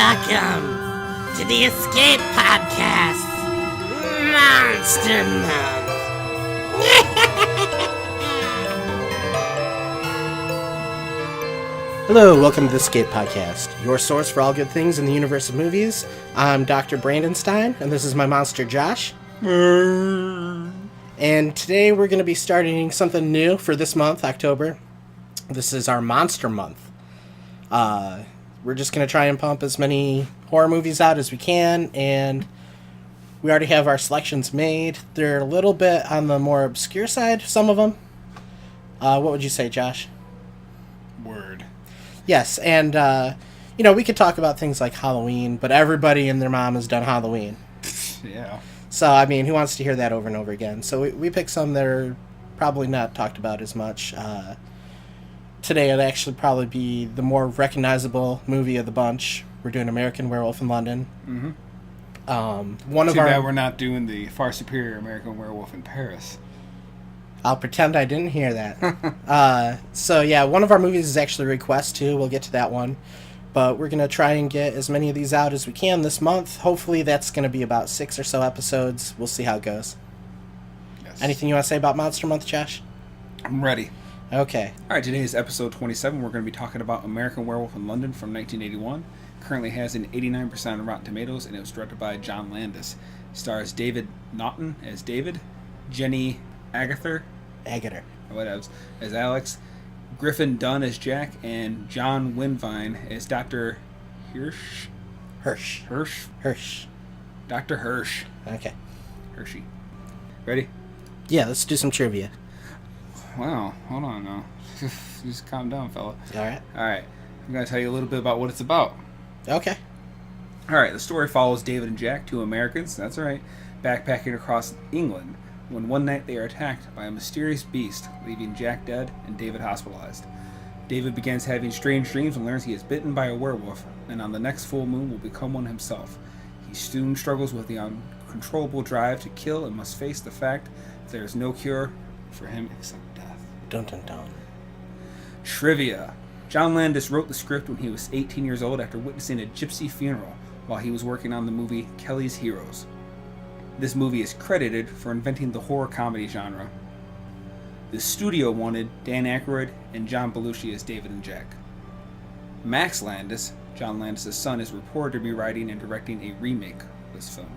Welcome to the Escape Podcast, Monster Month. Hello, welcome to the Escape Podcast, your source for all good things in the universe of movies. I'm Dr. Brandon Stein, and this is my monster Josh. And today we're going to be starting something new for this month, October. This is our Monster Month. We're just going to try and pump as many horror movies out as we can, and we already have our selections made. They're a little bit on the more obscure side, some of them. What would you say, Josh? Word. Yes, and, we could talk about things like Halloween, but everybody and their mom has done Halloween. Yeah. So, who wants to hear that over and over again? So we picked some that are probably not talked about as much. Today it'd actually probably be the more recognizable movie of the bunch. We're doing American Werewolf in London. Mm-hmm. Too bad we're not doing the far superior American Werewolf in Paris. I'll pretend I didn't hear that. One of our movies is actually a request, too. We'll get to that one. But we're going to try and get as many of these out as we can this month. Hopefully that's going to be about 6 or so episodes. We'll see how it goes. Yes. Anything you want to say about Monster Month, Josh? I'm ready. Okay. All right, today is episode 27. We're going to be talking about American Werewolf in London from 1981. Currently has an 89% on Rotten Tomatoes, and it was directed by John Landis. Stars David Naughton as David, Jenny Agutter as Alex, Griffin Dunn as Jack, and John Winvine as Dr. Hirsch. Dr. Hirsch. Okay. Hershey. Ready? Yeah, let's do some trivia. Wow, hold on now. Just calm down, fella. Alright. I'm going to tell you a little bit about what it's about. Okay. Alright, the story follows David and Jack, two Americans, that's right, backpacking across England, when one night they are attacked by a mysterious beast, leaving Jack dead and David hospitalized. David begins having strange dreams and learns he is bitten by a werewolf, and on the next full moon will become one himself. He soon struggles with the uncontrollable drive to kill and must face the fact that there is no cure for him except death. Dun dun dun. Trivia. John Landis wrote the script when he was 18 years old after witnessing a gypsy funeral while he was working on the movie Kelly's Heroes. This movie is credited for inventing the horror comedy genre. The studio wanted Dan Aykroyd and John Belushi as David and Jack. Max Landis, John Landis' son, is reported to be writing and directing a remake of this film.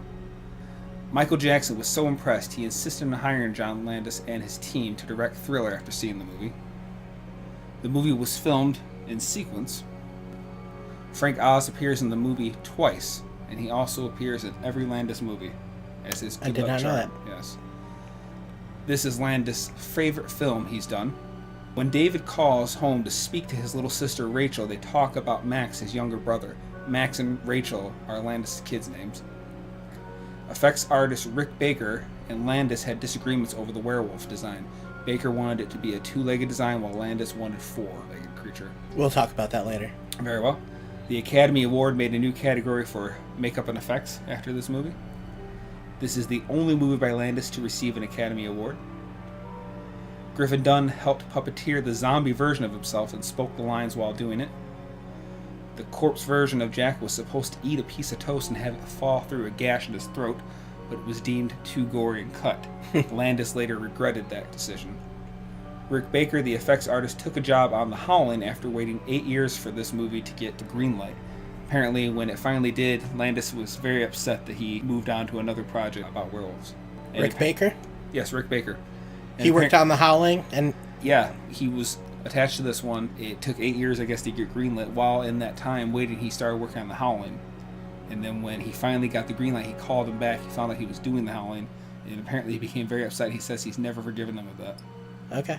Michael Jackson was so impressed he insisted on hiring John Landis and his team to direct Thriller after seeing the movie. The movie was filmed in sequence. Frank Oz appears in the movie twice, and he also appears in every Landis movie as his good I did luck not know charm. that. Yes. This is Landis' favorite film he's done. When David calls home to speak to his little sister Rachel, they talk about Max, his younger brother. Max and Rachel are Landis' kids' names. Effects artist Rick Baker and Landis had disagreements over the werewolf design. Baker wanted it to be a two-legged design, while Landis wanted four-legged creature. We'll talk about that later. Very well. The Academy Award made a new category for makeup and effects after this movie. This is the only movie by Landis to receive an Academy Award. Griffin Dunn helped puppeteer the zombie version of himself and spoke the lines while doing it. The corpse version of Jack was supposed to eat a piece of toast and have it fall through a gash in his throat, but it was deemed too gory and cut. Landis later regretted that decision. Rick Baker, the effects artist, took a job on The Howling after waiting 8 years for this movie to get the green light. Apparently, when it finally did, Landis was very upset that he moved on to another project about werewolves. Rick Baker? Yes, Rick Baker. He worked on The Howling, and... Yeah, he was attached to this one. It took 8 years, I guess, to get greenlit. While in that time waiting, he started working on The Howling. And then when he finally got the green light, he called him back. He found out he was doing The Howling, and apparently he became very upset. He says he's never forgiven them of that. Okay.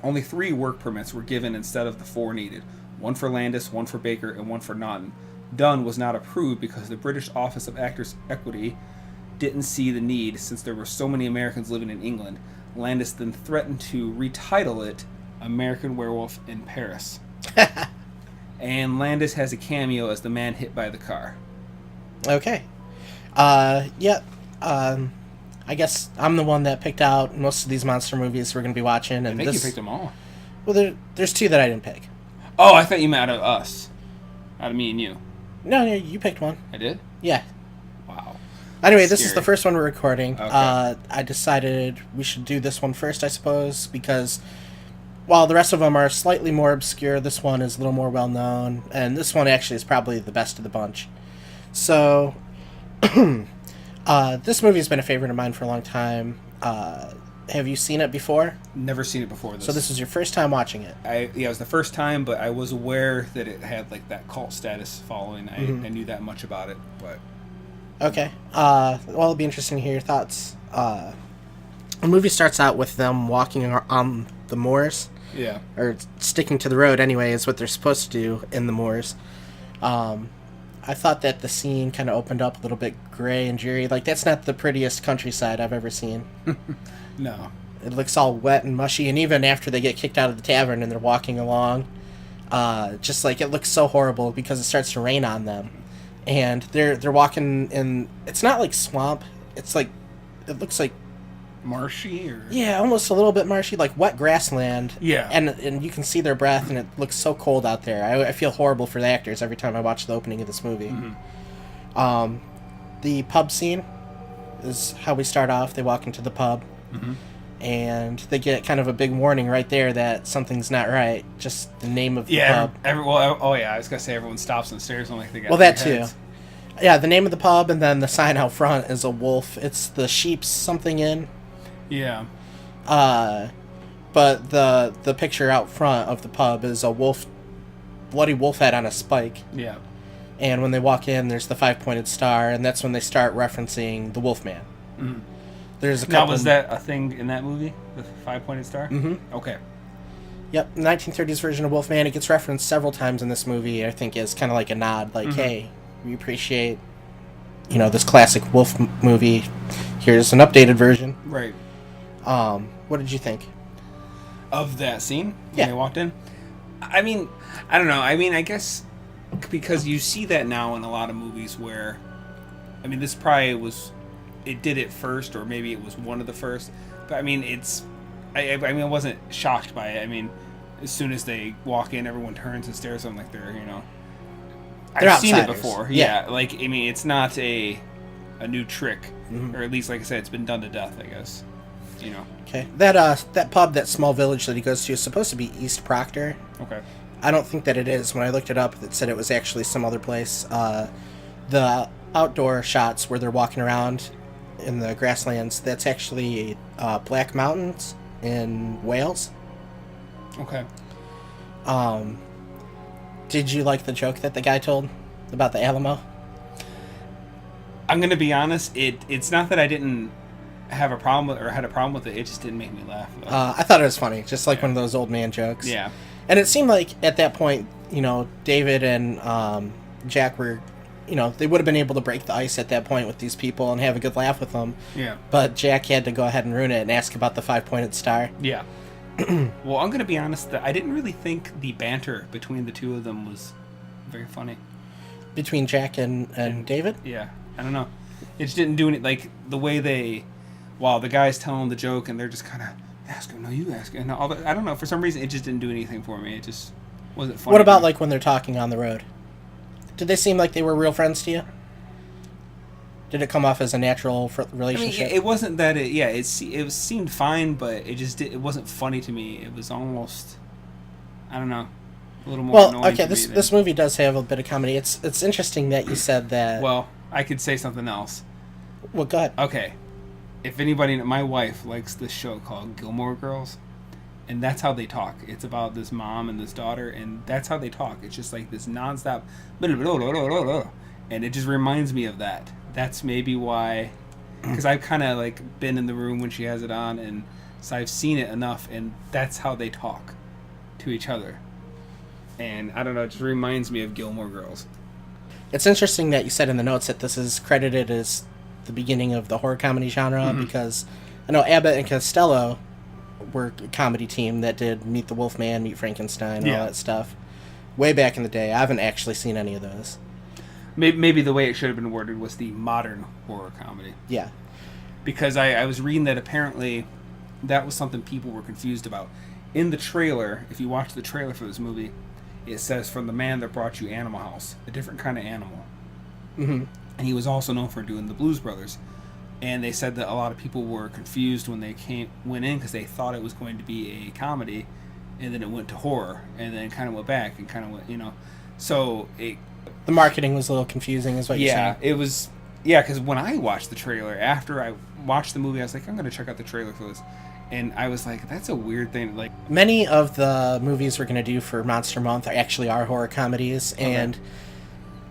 Only 3 work permits were given instead of the 4 needed. 1 for Landis, 1 for Baker, and 1 for Naughton. Dunn was not approved because the British Office of Actors' Equity didn't see the need since there were so many Americans living in England. Landis then threatened to retitle it American Werewolf in Paris. And Landis has a cameo as the man hit by the car. Okay. I guess I'm the one that picked out most of these monster movies we're going to be watching. And I think you picked them all. Well, there's 2 that I didn't pick. Oh, I thought you meant out of us. Out of me and you. No, you picked one. I did? Yeah. Wow. Anyway, this is Scary. the first one we're recording. Okay. I decided we should do this one first, I suppose, because while the rest of them are slightly more obscure, this one is a little more well-known, and this one actually is probably the best of the bunch. So, this movie has been a favorite of mine for a long time. Have you seen it before? Never seen it before. So this was your first time watching it? It was the first time, but I was aware that it had like that cult status following. I knew that much about it, but... Okay. Well, it'll be interesting to hear your thoughts. The movie starts out with them walking on the moors. Yeah. Or sticking to the road anyway, is what they're supposed to do in the moors. I thought that the scene kind of opened up a little bit gray and dreary. Like, that's not the prettiest countryside I've ever seen. No. It looks all wet and mushy, and even after they get kicked out of the tavern and they're walking along, just like, it looks so horrible because it starts to rain on them. And they're walking in, it's not like swamp, it's like, it looks like, Marshy? Or... yeah, almost a little bit marshy, like wet grassland. Yeah. And you can see their breath, and it looks so cold out there. I feel horrible for the actors every time I watch the opening of this movie. Mm-hmm. The pub scene is how we start off. They walk into the pub, and they get kind of a big warning right there that something's not right. Just the name of the pub. I was gonna say everyone stops and stares. Like they got. Well, that their too. heads. Yeah, the name of the pub, and then the sign out front is a wolf. It's the Sheep's something inn. Yeah. But the picture out front of the pub is a wolf, bloody wolf head on a spike. Yeah. And when they walk in, there's the 5-pointed star, and that's when they start referencing the Wolfman. Mm-hmm. There's a couple. Now, was that a thing in that movie? The 5-pointed star? Mm-hmm. Okay. Yep, the 1930s version of Wolfman. It gets referenced several times in this movie. I think is kind of like a nod, like, hey, we appreciate, this classic wolf movie. Here's an updated version. Right. What did you think? Of that scene? Yeah. When they walked in? I mean, I don't know. I mean, I guess because you see that now in a lot of movies where, I mean, this probably was, it did it first, or maybe it was one of the first. But I mean, I mean, I wasn't shocked by it. I mean, as soon as they walk in, everyone turns and stares at them like they're They're I've seen it outsiders. before. Yeah. Like, I mean, it's not a new trick, or at least, like I said, it's been done to death, I guess. Okay. That pub, that small village that he goes to, is supposed to be East Proctor. Okay. I don't think that it is. When I looked it up, it said it was actually some other place. The outdoor shots where they're walking around in the grasslands, that's actually Black Mountains in Wales. Okay. Did you like the joke that the guy told about the Alamo? I'm gonna be honest. It's not that I didn't have a problem with, or had a problem with it. It just didn't make me laugh. I thought it was funny, just like one of those old man jokes. Yeah. And it seemed like at that point, David and Jack were, they would have been able to break the ice at that point with these people and have a good laugh with them. Yeah. But Jack had to go ahead and ruin it and ask about the 5-pointed star. Yeah. Well, I'm gonna be honest. That I didn't really think the banter between the two of them was very funny. Between Jack and David? Yeah. I don't know. It just didn't do any, like, the way while the guy's telling the joke and they're just kind of, ask him, no, you ask him. And all that, I don't know, for some reason it just didn't do anything for me. It just wasn't funny. What about, like, when they're talking on the road? Did they seem like they were real friends to you? Did it come off as a natural relationship? I mean, it wasn't that it seemed fine, but it wasn't funny to me. It was almost, I don't know, a little more annoying okay, to me this movie does have a bit of comedy. It's interesting that you said that. Well, I could say something else. Well, go ahead. Okay. If anybody, my wife likes this show called Gilmore Girls, and that's how they talk. It's about this mom and this daughter, and that's how they talk. It's just like this nonstop, blah, blah, blah, blah, blah, blah, and it just reminds me of that. That's maybe why, because I've kind of like been in the room when she has it on, and so I've seen it enough, and that's how they talk to each other. And I don't know, it just reminds me of Gilmore Girls. It's interesting that you said in the notes that this is credited as the beginning of the horror comedy genre, because I know Abbott and Costello were a comedy team that did Meet the Wolfman, Meet Frankenstein, all that stuff. Way back in the day. I haven't actually seen any of those. Maybe the way it should have been worded was the modern horror comedy. Yeah. Because I was reading that apparently that was something people were confused about. In the trailer, if you watch the trailer for this movie, it says, "From the man that brought you Animal House," a different kind of animal. Mm-hmm. And he was also known for doing the Blues Brothers. And they said that a lot of people were confused when they went in because they thought it was going to be a comedy, and then it went to horror, and then kind of went back and kind of went, So the marketing was a little confusing, is what you're saying. Yeah, it was. Yeah, because when I watched the trailer, after I watched the movie, I was like, I'm going to check out the trailer for this. And I was like, that's a weird thing. Like, many of the movies we're going to do for Monster Month are horror comedies, and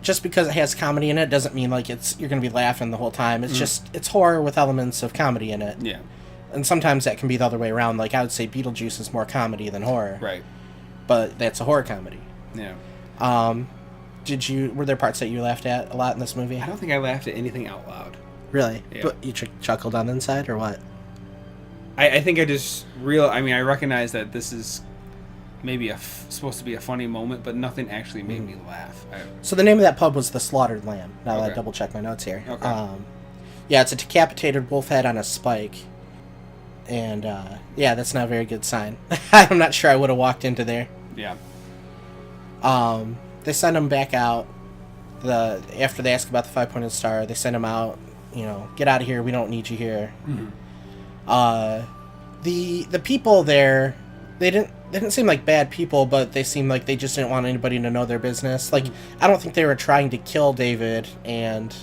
just because it has comedy in it doesn't mean like you're going to be laughing the whole time. It's just it's horror with elements of comedy in it. Yeah. And sometimes that can be the other way around. Like I would say Beetlejuice is more comedy than horror. Right. But that's a horror comedy. Yeah. Were there parts that you laughed at a lot in this movie? I don't think I laughed at anything out loud. Really? Yeah. But you chuckled on the inside or what? I think I just I recognize that this is maybe supposed to be a funny moment, but nothing actually made me laugh. So the name of that pub was the Slaughtered Lamb. Now that I Okay. double check my notes here. Okay. Yeah, it's a decapitated wolf head on a spike. And, yeah, that's not a very good sign. I'm not sure I would have walked into there. Yeah. They send him back out. After they ask about the 5-pointed star, they send him out. Get out of here. We don't need you here. Mm-hmm. The people there, they didn't seem like bad people, but they seemed like they just didn't want anybody to know their business. Like, I don't think they were trying to kill David and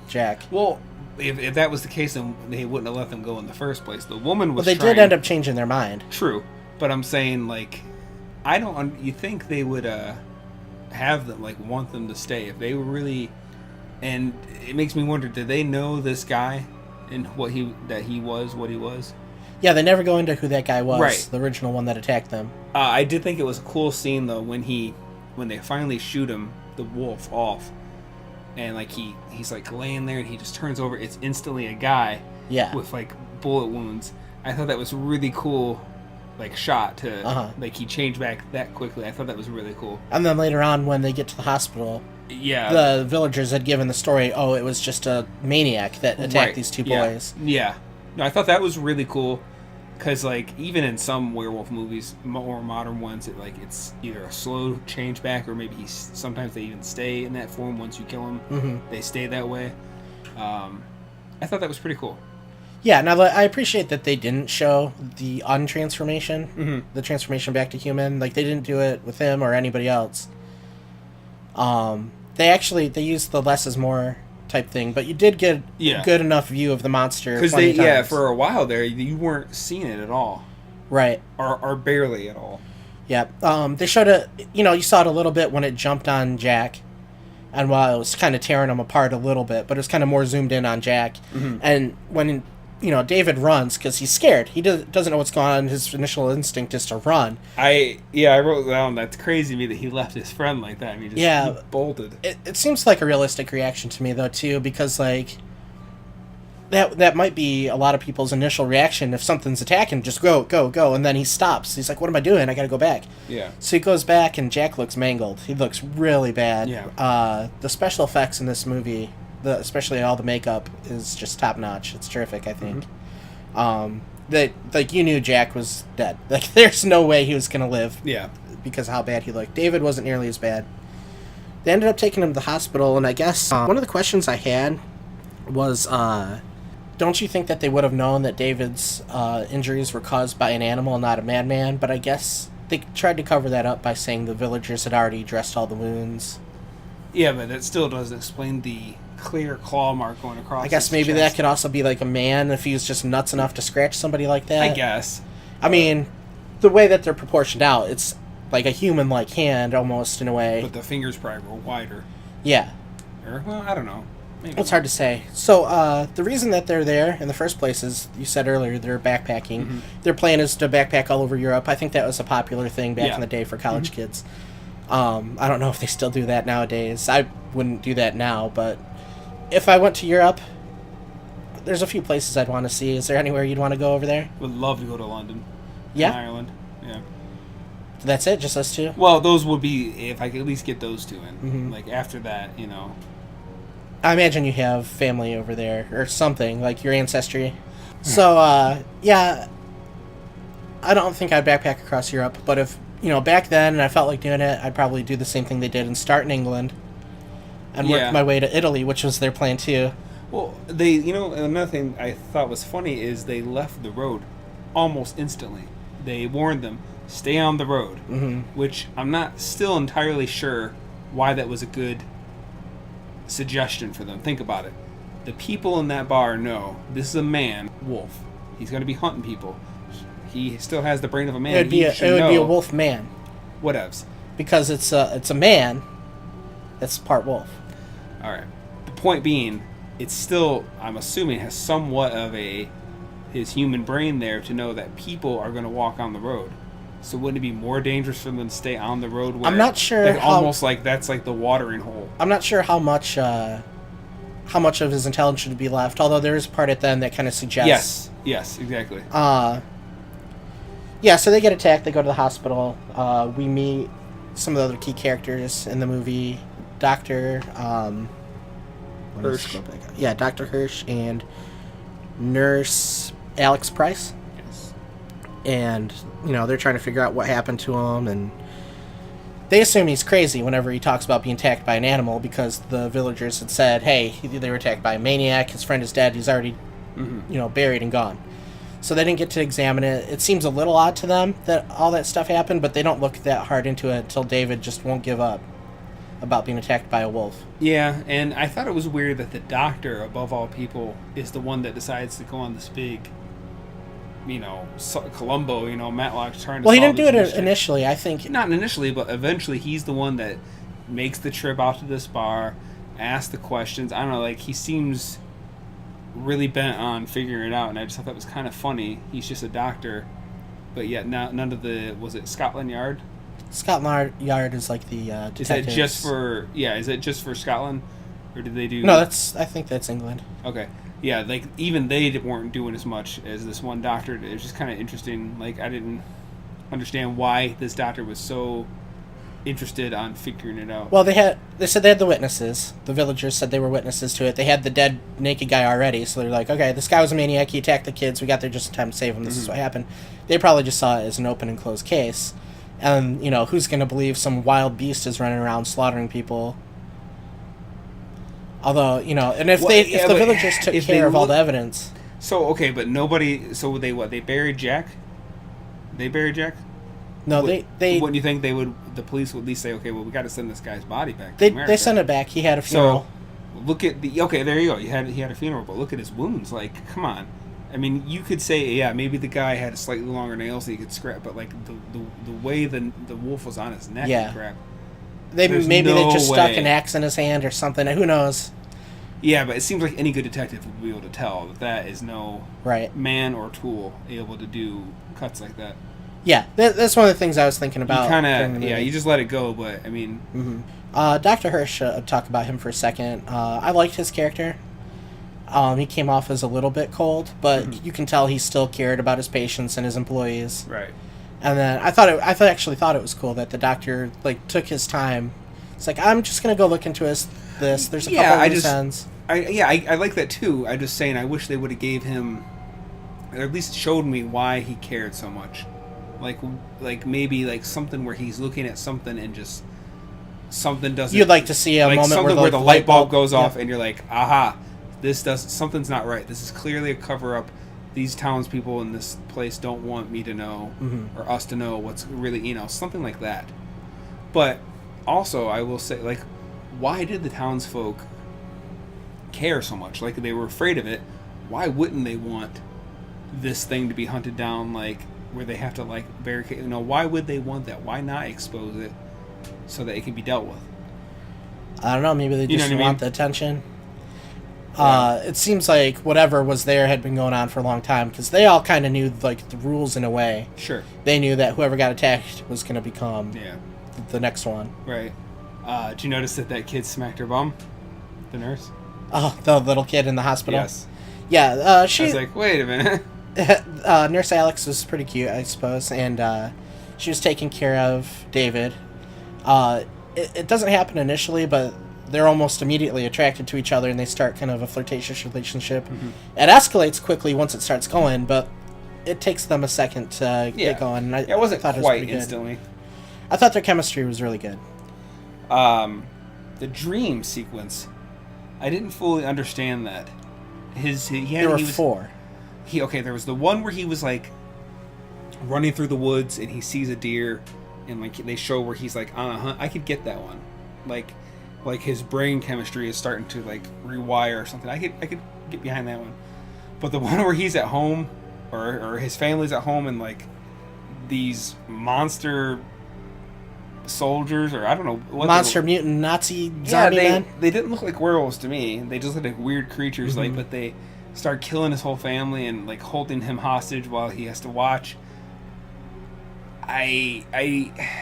Jack. Well, if that was the case, then they wouldn't have let them go in the first place. The woman was. Well, they did end up changing their mind. True, but I'm saying like, you think they would have them want them to stay if they were really, and it makes me wonder, did they know this guy and what he was? Yeah, they never go into who that guy was. Right. The original one that attacked them. I did think it was a cool scene though when they finally shoot him, the wolf, off, and he's laying there and he just turns over. It's instantly a guy. Yeah. With bullet wounds. I thought that was really cool. Shot to he changed back that quickly. I thought that was really cool. And then later on, when they get to the hospital, yeah, the villagers had given the story. Oh, it was just a maniac that attacked these two boys. Yeah, no, I thought that was really cool because even in some werewolf movies, more modern ones, it's either a slow change back or maybe sometimes they even stay in that form once you kill them. Mm-hmm. They stay that way. I thought that was pretty cool. Yeah, now I appreciate that they didn't show the untransformation, the transformation back to human. They didn't do it with him or anybody else. They used the less is more type thing, but you did get a good enough view of the monster. Because for a while there, you weren't seeing it at all. Right. Or barely at all. Yeah. They showed it, you saw it a little bit when it jumped on Jack. And while it was kind of tearing him apart a little bit, but it was kind of more zoomed in on Jack. Mm-hmm. And when David runs because he's scared. He doesn't know what's going on. His initial instinct is to run. I wrote down that's crazy to me that he left his friend like that. I mean, he bolted. It seems like a realistic reaction to me though too, because that might be a lot of people's initial reaction if something's attacking. Just go, and then he stops. He's like, "What am I doing? I got to go back." Yeah. So he goes back, and Jack looks mangled. He looks really bad. Yeah. The special effects in this movie. Especially all the makeup is just top notch. It's terrific, I think. Mm-hmm. You knew Jack was dead. There's no way he was gonna live. Yeah. Because of how bad he looked. David wasn't nearly as bad. They ended up taking him to the hospital, and I guess one of the questions I had was, don't you think that they would have known that David's injuries were caused by an animal, not a madman? But I guess they tried to cover that up by saying the villagers had already dressed all the wounds. Yeah, but that still doesn't explain the clear claw mark going across. I guess maybe chest. that could also be a man if he was just nuts enough to scratch somebody like that. I guess. I mean, the way that they're proportioned out, it's like a human-like hand almost in a way. But the fingers probably were wider. Yeah. I don't know. Maybe. It's hard to say. So the reason that they're there in the first place is, you said earlier, they're backpacking. Mm-hmm. Their plan is to backpack all over Europe. I think that was a popular thing back in the day for college kids. I don't know if they still do that nowadays. I wouldn't do that now, but if I went to Europe, there's a few places I'd want to see. Is there anywhere you'd want to go over there? Would love to go to London. Yeah? And Ireland. Yeah. That's it? Just us two? Well, those would be, if I could at least get those two in. Mm-hmm. After that, I imagine you have family over there, or something, your ancestry. So, yeah, I don't think I'd backpack across Europe, but if, back then, and I felt like doing it, I'd probably do the same thing they did and start in England and work my way to Italy, which was their plan too. Well, another thing I thought was funny is they left the road almost instantly. They warned them, stay on the road, which I'm not still entirely sure why that was a good suggestion for them. Think about it. The people in that bar know this is a man, wolf. He's going to be hunting people. He still has the brain of a man. It would be a wolf man. Whatevs. Because it's a man that's part wolf. All right. The point being, it's still, I'm assuming, has somewhat of his human brain there to know that people are going to walk on the road. So wouldn't it be more dangerous for them to stay on the road? Where I'm not sure. Almost like that's like the watering hole. I'm not sure how much of his intelligence would be left. Although there is a part at the end that kind of suggests. Yes, exactly. Yeah. So they get attacked. They go to the hospital. We meet some of the other key characters in the movie. Dr. Hirsch. Yeah, Dr. Hirsch and Nurse Alex Price. Yes. And, they're trying to figure out what happened to him, and they assume he's crazy whenever he talks about being attacked by an animal, because the villagers had said, hey, they were attacked by a maniac, his friend is dead, he's already, buried and gone. So they didn't get to examine it. It seems a little odd to them that all that stuff happened, but they don't look that hard into it until David just won't give up about being attacked by a wolf. Yeah, and I thought it was weird that the doctor, above all people, is the one that decides to go on this big, Columbo, Matlock's trying to Well, he didn't solve do this it initially, I think. Not initially, but eventually he's the one that makes the trip out to this bar, asks the questions. I don't know, he seems really bent on figuring it out, and I just thought that was kind of funny. He's just a doctor, but yet none of the, was it Scotland Yard? Scotland Yard is like the detectives. Is that just for Scotland? Or did they do... No, I think that's England. Okay. Yeah, even they weren't doing as much as this one doctor did. It was just kind of interesting. I didn't understand why this doctor was so interested on figuring it out. Well, they said they had the witnesses. The villagers said they were witnesses to it. They had the dead naked guy already, so they're like, okay, this guy was a maniac, he attacked the kids, we got there just in time to save him, this is what happened. They probably just saw it as an open and closed case. And, who's going to believe some wild beast is running around slaughtering people? Although, and if the villagers took care of all the evidence... So, okay, but nobody... So, they buried Jack? They buried Jack? No, they... Wouldn't you think the police would at least say, okay, well, we got to send this guy's body back to America? They sent it back. He had a funeral. So, look at okay, there you go. He had a funeral, but look at his wounds. Come on. I mean, you could say, yeah, maybe the guy had slightly longer nails that he could scrap, but the way the wolf was on his neck and crap. They just stuck an axe in his hand or something. Who knows? Yeah, but it seems like any good detective would be able to tell that is no man or tool able to do cuts like that. Yeah, that's one of the things I was thinking about. You just let it go, but I mean... Dr. Hirsch, talk about him for a second. I liked his character. He came off as a little bit cold, but you can tell he still cared about his patients and his employees. Right. And then I actually thought it was cool that the doctor took his time. It's I'm just gonna go look into this. There's a couple of loose ends. I like that too. I'm just saying I wish they would have gave him, or at least showed me why he cared so much. Maybe something where he's looking at something and just something doesn't. You'd like to see a moment where the light bulb goes off and you're like, aha. Something's not right. This is clearly a cover-up. These townspeople in this place don't want me to know, or us to know what's really, something like that. But also, I will say, why did the townsfolk care so much? They were afraid of it. Why wouldn't they want this thing to be hunted down, where they have to, barricade? Why would they want that? Why not expose it so that it can be dealt with? I don't know. Maybe they just want the attention. It seems like whatever was there had been going on for a long time, because they all kind of knew the rules in a way. Sure. They knew that whoever got attacked was going to become the next one. Right. Did you notice that kid smacked her bum? The nurse? Oh, the little kid in the hospital? Yes. Yeah, she... I was like, wait a minute. Nurse Alex was pretty cute, I suppose, and she was taking care of David. It doesn't happen initially, but they're almost immediately attracted to each other, and they start kind of a flirtatious relationship. It escalates quickly once it starts going, but it takes them a second to get going. It wasn't quite instantly. I thought their chemistry was really good. The dream sequence, I didn't fully understand that. There were 4. There was the one where he was like running through the woods and he sees a deer, and like they show where he's like on a hunt. I could get that one, like his brain chemistry is starting to like rewire or something. I could get behind that one. But the one where he's at home, or his family's at home, and like these monster soldiers, or I don't know what monster mutant Nazi zombie men. They didn't look like werewolves to me. They just looked like weird creatures. Like, but they start killing his whole family and like holding him hostage while he has to watch. I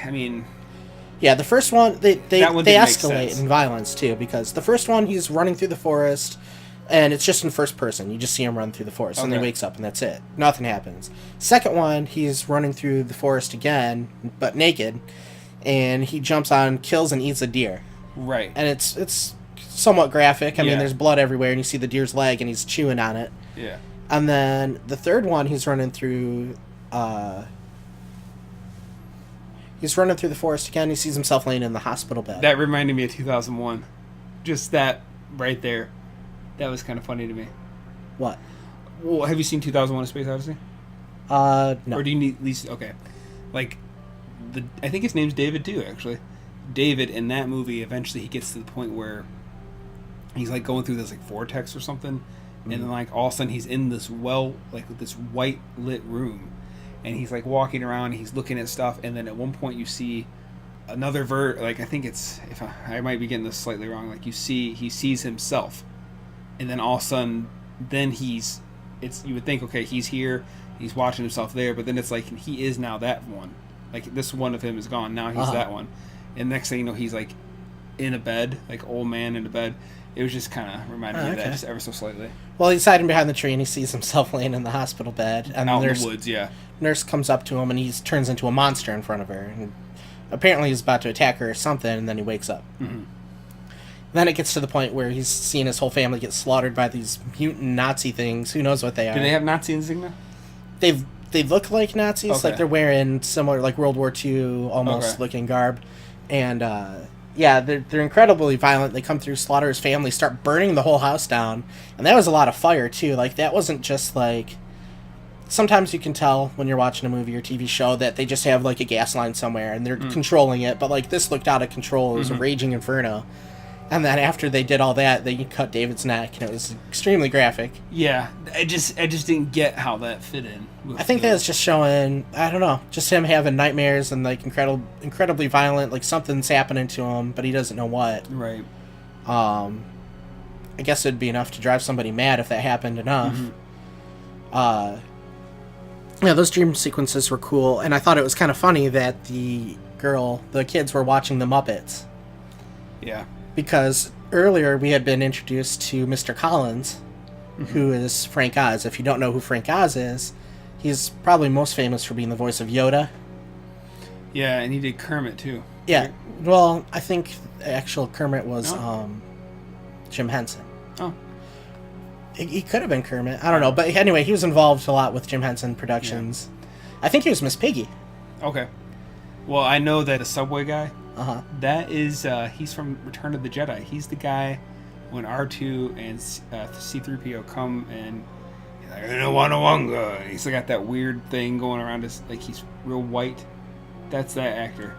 mean, yeah, the first one they escalate sense in violence too, because the first one he's running through the forest and it's just in first person. You just see him run through the forest and he wakes up and that's it. Nothing happens. Second one, he's running through the forest again, but naked, and he jumps on, kills, and eats a deer. Right. And it's somewhat graphic. I mean, there's blood everywhere, and you see the deer's leg, and he's chewing on it. Yeah. And then the third one, he's running through the forest again. He sees himself laying in the hospital bed. That reminded me of 2001. Just that right there. That was kind of funny to me. What? Well, have you seen 2001: A Space Odyssey? No. Or do you need at least like I think his name's David too, actually. David, in that movie, eventually he gets to the point where he's like going through this like vortex or something, and then like all of a sudden he's in this this white lit room, and he's like walking around, and he's looking at stuff, and then at one point you see another I think it's, if I might be getting this slightly wrong, like he sees himself, and then all of a sudden then you would think, okay, he's here, he's watching himself there, but then it's like he is now that one. Like, this one of him is gone. Now he's that one. And next thing you know, he's, like, in a bed. Like, old man in a bed. It was just kind of reminding me of that, just ever so slightly. Well, he's hiding behind the tree, and he sees himself laying in the hospital bed. And out in the woods, yeah. Nurse comes up to him, and he turns into a monster in front of her. And apparently he's about to attack her or something, and then he wakes up. Mm-hmm. Then it gets to the point where he's seeing his whole family get slaughtered by these mutant Nazi things. Who knows what they are. Do they have Nazi insignia? They look like Nazis, like they're wearing similar, like World War II almost looking garb, and they're incredibly violent. They come through, slaughter his family, start burning the whole house down, and that was a lot of fire too. Like, that wasn't just like, sometimes you can tell when you're watching a movie or TV show that they just have like a gas line somewhere and they're controlling it, but like this looked out of control. It was a raging inferno. And then after they did all that, they cut David's neck, and it was extremely graphic. Yeah, I just didn't get how that fit in. I think that's just showing, I don't know, just him having nightmares and like incredibly violent, like something's happening to him, but he doesn't know what. Right. I guess it'd be enough to drive somebody mad if that happened enough. Yeah, those dream sequences were cool, and I thought it was kind of funny that the kids were watching the Muppets. Yeah. Because earlier we had been introduced to Mr. Collins, who is Frank Oz. If you don't know who Frank Oz is, he's probably most famous for being the voice of Yoda. Yeah, and he did Kermit too. Yeah, well, I think the actual Kermit was Jim Henson. Oh. He could have been Kermit. I don't know. But anyway, he was involved a lot with Jim Henson Productions. Yeah. I think he was Miss Piggy. Okay. Well, I know that a Subway guy, that is, he's from Return of the Jedi. He's the guy when R2 and C-3PO come and he's like, I don't want a wonga. He's got that weird thing going around his, like, he's real white. That's that actor.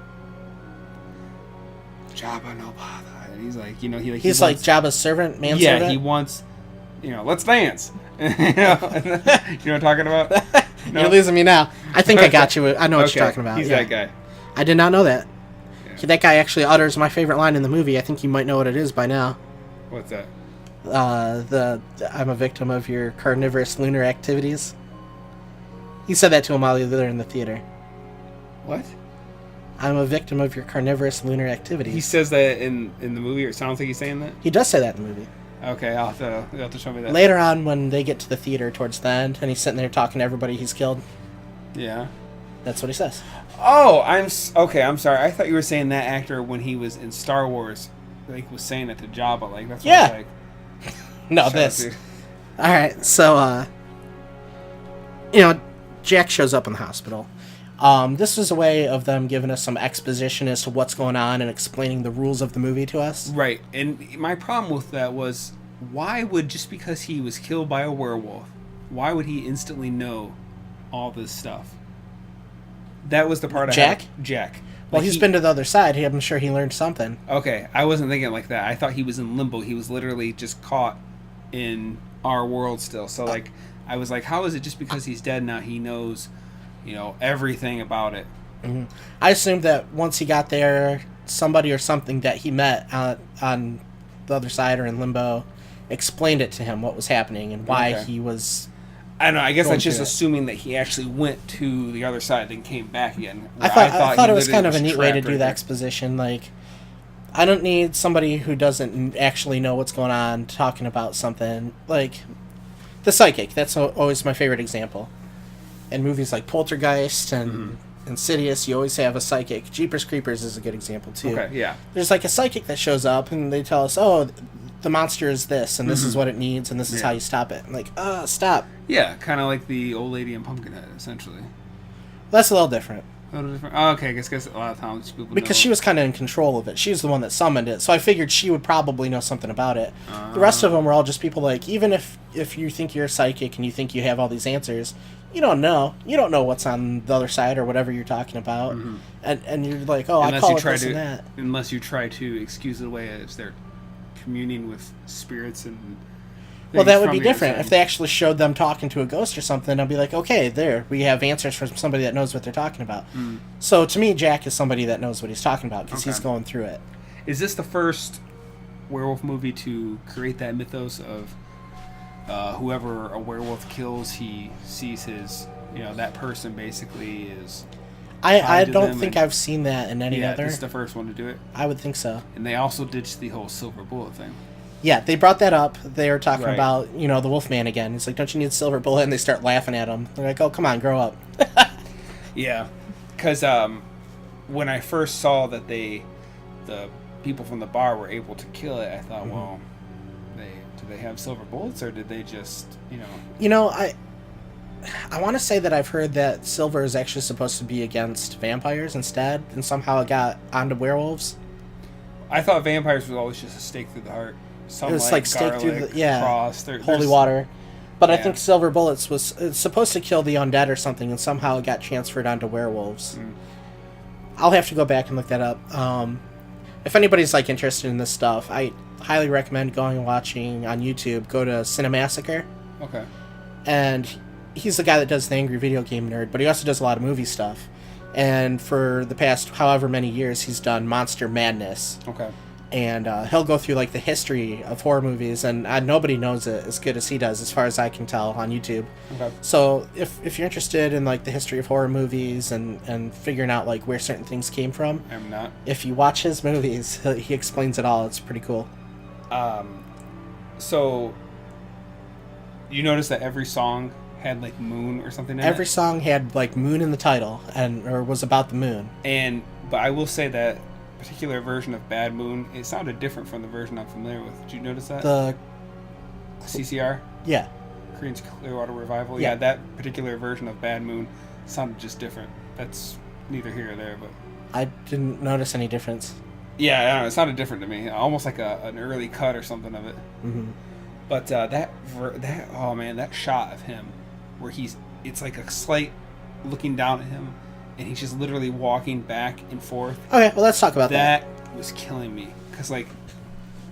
Jabba no bother. And he's like, you know, he's like Jabba's servant, manservant? Yeah, he wants, you know, let's dance. You know what I'm talking about? No? You're losing me now. I think I got you. I know what you're talking about. He's that guy. I did not know that. Yeah. That guy actually utters my favorite line in the movie. I think you might know what it is by now. What's that? I'm a victim of your carnivorous lunar activities. He said that to him while they were in the theater. What? I'm a victim of your carnivorous lunar activities. He says that in the movie, or it sounds like he's saying that? He does say that in the movie. Okay, you'll have to show me that. Later on, when they get to the theater towards the end, and he's sitting there talking to everybody he's killed. Yeah. That's what he says. Oh, I'm sorry. I thought you were saying that actor when he was in Star Wars, like, was saying it to Jabba. Like, that's what I was like. No, this. Alright, so, Jack shows up in the hospital. This was a way of them giving us some exposition as to what's going on and explaining the rules of the movie to us. Right, and my problem with that was, why would, just because he was killed by a werewolf, why would he instantly know all this stuff? That was the part Jack? Jack. Well, he's been to the other side. I'm sure he learned something. Okay, I wasn't thinking like that. I thought he was in limbo. He was literally just caught in our world still. So, like, I was like, how is it just because he's dead now he knows, everything about it? Mm-hmm. I assumed that once he got there, somebody or something that he met on the other side or in limbo explained it to him, what was happening and why he was... I don't know. I guess that's just assuming that he actually went to the other side and came back again. I thought it was kind of a neat way to do the exposition. Like, I don't need somebody who doesn't actually know what's going on talking about something. Like, the psychic. That's always my favorite example. In movies like Poltergeist and Insidious, you always have a psychic. Jeepers Creepers is a good example, too. Okay, yeah. There's like a psychic that shows up and they tell us, oh, the monster is this, and this is what it needs, and this is how you stop it. I'm like, stop. Yeah, kind of like the old lady in Pumpkinhead, essentially. That's a little different. A little different? Oh, okay, I guess a lot of times people because know. she was kind of in control of it. She was the one that summoned it, so I figured she would probably know something about it. The rest of them were all just people like, even if you think you're psychic and you think you have all these answers, you don't know. You don't know what's on the other side or whatever you're talking about. And you're like, I call it this and that. Unless you try to excuse it away as they're communing with spirits and... Well, that would be different. If they actually showed them talking to a ghost or something, I'd be like, okay, there, we have answers from somebody that knows what they're talking about. So, to me, Jack is somebody that knows what he's talking about, because he's going through it. Is this the first werewolf movie to create that mythos of whoever a werewolf kills, he sees his, that person basically is... I don't think I've seen that in any other. Yeah, this is the first one to do it. I would think so. And they also ditched the whole silver bullet thing. Yeah, they brought that up. They were talking about, the Wolfman again. He's like, don't you need a silver bullet? And they start laughing at him. They're like, oh, come on, grow up. Yeah, because when I first saw that the people from the bar were able to kill it, I thought, well, do they have silver bullets, or did they just, I want to say that I've heard that silver is actually supposed to be against vampires instead, and somehow it got onto werewolves. I thought vampires was always just a stake through the heart. Some it was like stake garlic, through the cross, holy water. But I think silver bullets it's supposed to kill the undead or something, and somehow it got transferred onto werewolves. I'll have to go back and look that up. If anybody's interested in this stuff, I highly recommend going and watching on YouTube. Go to Cinemassacre. Okay. And he's the guy that does the Angry Video Game Nerd, but he also does a lot of movie stuff. And for the past however many years, he's done Monster Madness. Okay. And he'll go through the history of horror movies, and nobody knows it as good as he does, as far as I can tell, on YouTube. Okay. So if you're interested in the history of horror movies and figuring out where certain things came from, I'm not. If you watch his movies, he explains it all. It's pretty cool. So you notice that every song had moon or something in it? Every song had moon in the title, or was about the moon. But I will say that particular version of Bad Moon, it sounded different from the version I'm familiar with. Did you notice that? The CCR? Yeah. Creedence Clearwater Revival? Yeah. Yeah, that particular version of Bad Moon sounded just different. That's neither here or there, but... I didn't notice any difference. Yeah, I don't know, it sounded different to me. Almost like an early cut or something of it. Mm-hmm. But that shot of him, where it's like a slight looking down at him, and he's just literally walking back and forth. Okay, well, let's talk about that. That was killing me, because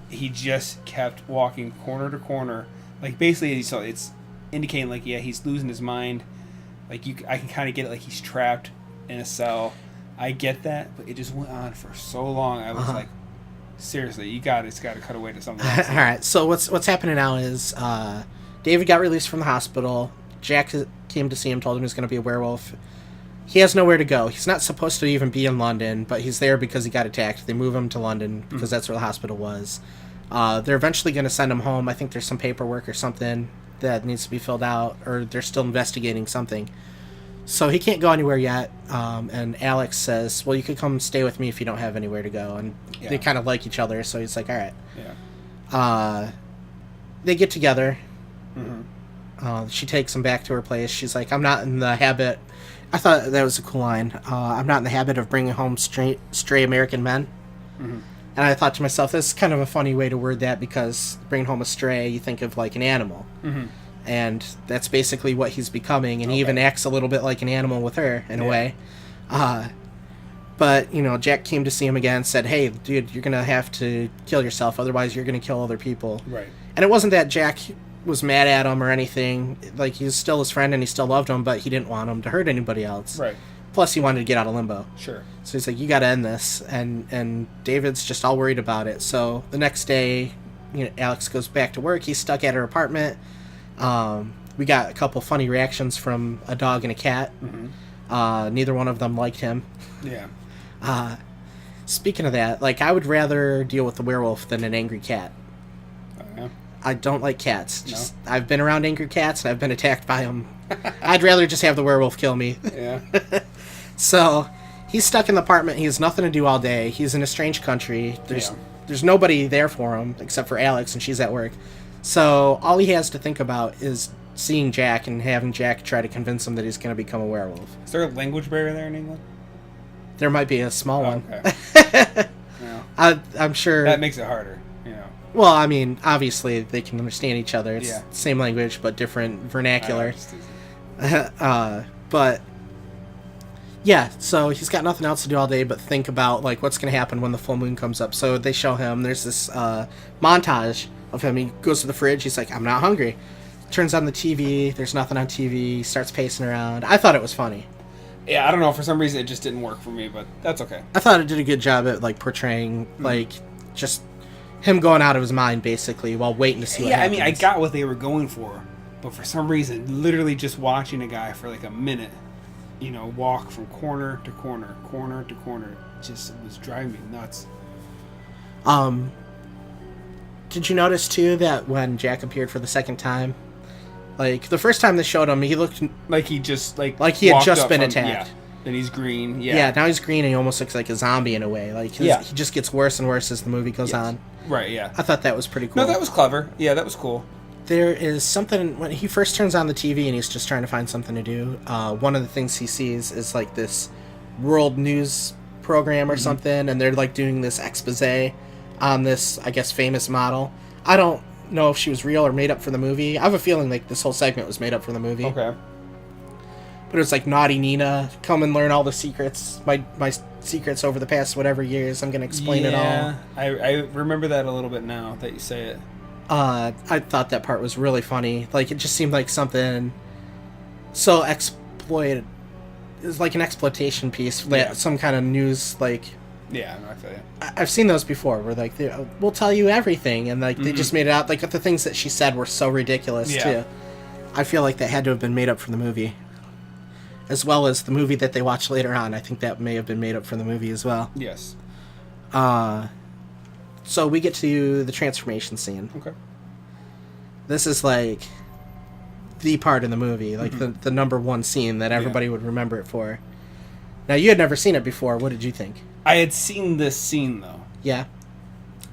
he just kept walking corner to corner, basically, so it's indicating he's losing his mind. I can kind of get it, he's trapped in a cell. I get that, but it just went on for so long. I was seriously, it's got to cut away to something else. All right, so what's happening now is David got released from the hospital. Jack came to see him, told him he's going to be a werewolf. He has nowhere to go. He's not supposed to even be in London, but he's there because he got attacked. They move him to London because that's where the hospital was. They're eventually going to send him home. I think there's some paperwork or something that needs to be filled out, or they're still investigating something. So he can't go anywhere yet. And Alex says, well, you could come stay with me if you don't have anywhere to go. And they kind of like each other, so he's like, all right. Yeah. They get together. Mm-hmm. She takes him back to her place. She's like, I'm not in the habit I thought that was a cool line. I'm not in the habit of bringing home stray American men. Mm-hmm. And I thought to myself, this is kind of a funny way to word that, because bringing home a stray, you think of like an animal. Mm-hmm. And that's basically what he's becoming. And he even acts a little bit like an animal with her, in a way. But, you know, Jack came to see him again and said, hey, dude, you're going to have to kill yourself. Otherwise, you're going to kill other people. Right. And it wasn't that Jack was mad at him or anything. Like, he was still his friend and he still loved him, but he didn't want him to hurt anybody else. Right. Plus, he wanted to get out of limbo. Sure. So he's like, you got to end this. And David's just all worried about it. So the next day, you know, Alex goes back to work. He's stuck at her apartment. We got a couple funny reactions from a dog and a cat. Mm-hmm. Neither one of them liked him. Yeah. Speaking of that, like, I would rather deal with a werewolf than an angry cat. Yeah. I don't like cats. No? I've been around angry cats and I've been attacked by them. I'd rather just have the werewolf kill me. Yeah. So he's stuck in the apartment. He has nothing to do all day. He's in a strange country. There's nobody there for him except for Alex, and she's at work. So all he has to think about is seeing Jack and having Jack try to convince him that he's going to become a werewolf. Is there a language barrier there in England? There might be a small one. Okay. Yeah. I'm sure. That makes it harder, you know. Well, I mean, obviously they can understand each other. It's Yeah. the same language, but different vernacular. I But yeah, so he's got nothing else to do all day but think about like what's going to happen when the full moon comes up. So they show him. There's this montage of him. He goes to the fridge. He's like, I'm not hungry. Turns on the TV. There's nothing on TV. He starts pacing around. I thought it was funny. Yeah, I don't know. For some reason, it just didn't work for me, but that's okay. I thought it did a good job at like portraying like just him going out of his mind basically while waiting to see what happens. I mean, I got what they were going for, but for some reason, literally just watching a guy for like a minute, you know, walk from corner to corner, corner to corner, just was driving me nuts. Did you notice too that when Jack appeared for the second time, like the first time they showed him, he looked like he just like he had walked just up been from- attacked. Yeah. Then he's green. Yeah. Yeah, now he's green and he almost looks like a zombie in a way. Like he just gets worse and worse as the movie goes on. Right. Yeah. I thought that was pretty cool. No, that was clever. Yeah, that was cool. There is something when he first turns on the TV and he's just trying to find something to do. One of the things he sees is like this world news program or something, and they're like doing this expose on this, I guess, famous model. I don't know if she was real or made up for the movie. I have a feeling like this whole segment was made up for the movie. Okay. But it was like Naughty Nina, come and learn all the secrets, my secrets over the past whatever years. I'm going to explain it all. Yeah, I remember that a little bit now that you say it. I thought that part was really funny. Like, it just seemed like something so exploited. It was like an exploitation piece. Yeah. Some kind of news, like... Yeah, I feel you. I've seen those before, where, like, we'll tell you everything, and, like, they just made it out. Like, the things that she said were so ridiculous, too. I feel like that had to have been made up for the movie. As well as the movie that they watched later on. I think that may have been made up for the movie as well. Yes. So we get to the transformation scene. Okay. This is like the part in the movie, like the number one scene that everybody would remember it for. Now, you had never seen it before. What did you think? I had seen this scene, though. Yeah.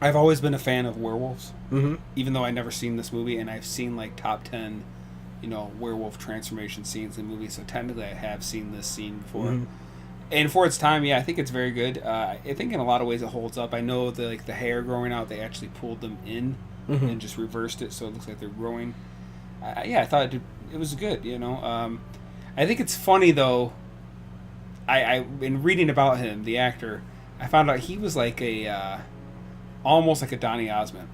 I've always been a fan of werewolves. Mm-hmm. Even though I've never seen this movie, and I've seen, like, top 10, you know, werewolf transformation scenes in movies, so technically I have seen this scene before. Mm-hmm. And for its time, yeah, I think it's very good. I think in a lot of ways it holds up. I know the hair growing out, they actually pulled them in and just reversed it, so it looks like they're growing. I thought it was good, you know. I think it's funny, though. In reading about him, the actor, I found out he was like almost like a Donny Osmond.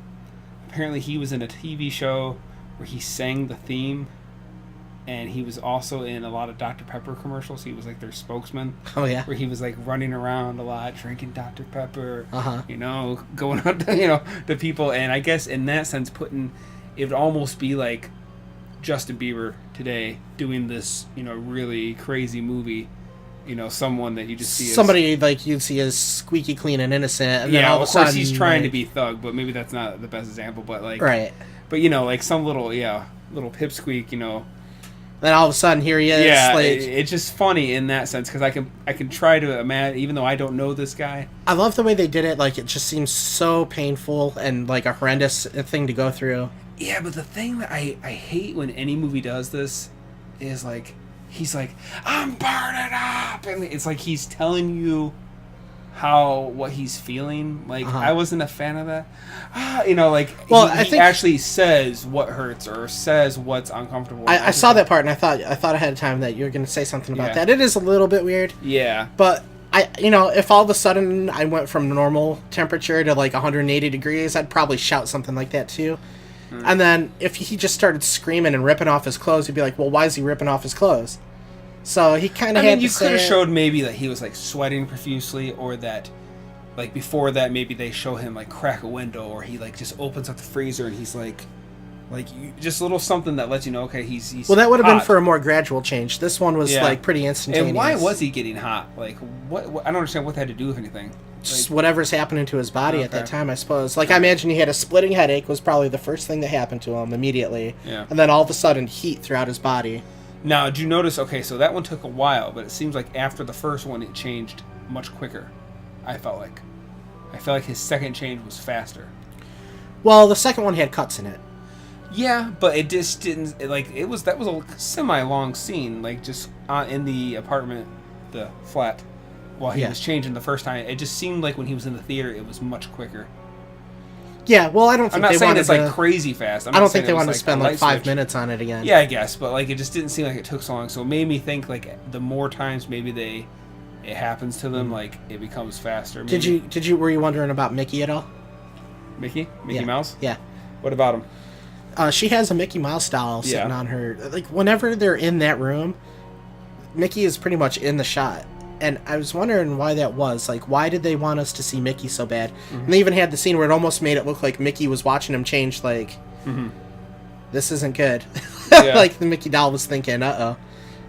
Apparently he was in a TV show where he sang the theme, and he was also in a lot of Dr. Pepper commercials. He was like their spokesman. Oh, yeah? Where he was like running around a lot, drinking Dr. Pepper, Uh-huh. you know, going out to, you know, to people. And I guess in that sense, it would almost be like Justin Bieber today doing this, you know, really crazy movie. You know, someone that you just see somebody like you'd see as squeaky clean and innocent, and then all of a course sudden he's trying to like, be thug, but maybe that's not the best example. But like, right. But you know, like some little pipsqueak, you know. Then all of a sudden here he is. Yeah, like, it's just funny in that sense because I can try to imagine, even though I don't know this guy. I love the way they did it. Like, it just seems so painful and like a horrendous thing to go through. Yeah, but the thing that I hate when any movie does this is like he's like, I'm burning up, and it's like he's telling you what he's feeling. Like I wasn't a fan of that. Well, I think he actually says what hurts or says what's uncomfortable. I saw that part, and I thought ahead of time that you were going to say something about that. It is a little bit weird. Yeah, but if all of a sudden I went from normal temperature to like 180 degrees, I'd probably shout something like that too. And then if he just started screaming and ripping off his clothes, he'd be like, well, why is he ripping off his clothes? So he kind of had to you could have showed maybe that he was like sweating profusely, or that like before that maybe they show him like crack a window, or he like just opens up the freezer and he's like just a little something that lets you know, okay, he's well, that would have hot. been for a more gradual change. This one was like pretty instantaneous. And why was he getting hot? Like what I don't understand what that had to do with anything. Just whatever's happening to his body at that time, I suppose. Like, I imagine he had a splitting headache was probably the first thing that happened to him immediately. Yeah. And then all of a sudden, heat throughout his body. Now, did you notice, okay, so that one took a while, but it seems like after the first one, it changed much quicker, I felt like. I felt like his second change was faster. Well, the second one had cuts in it. Yeah, but it just didn't, that was a semi-long scene, like, just in the apartment, the flat. While he was changing the first time, it just seemed like when he was in the theater, it was much quicker. Yeah, well, I don't think I'm not saying it's like crazy fast. I don't think they wanted to spend like 5 minutes on it again. Yeah, I guess, but like it just didn't seem like it took so long. So it made me think like the more times maybe it happens to them, like it becomes faster. Maybe. Were you wondering about Mickey at all? Mickey Mouse? Yeah. What about him? She has a Mickey Mouse doll sitting on her. Like whenever they're in that room, Mickey is pretty much in the shot. And I was wondering why that was. Like, why did they want us to see Mickey so bad? Mm-hmm. And they even had the scene where it almost made it look like Mickey was watching him change, like, this isn't good. Like, the Mickey doll was thinking, uh-oh.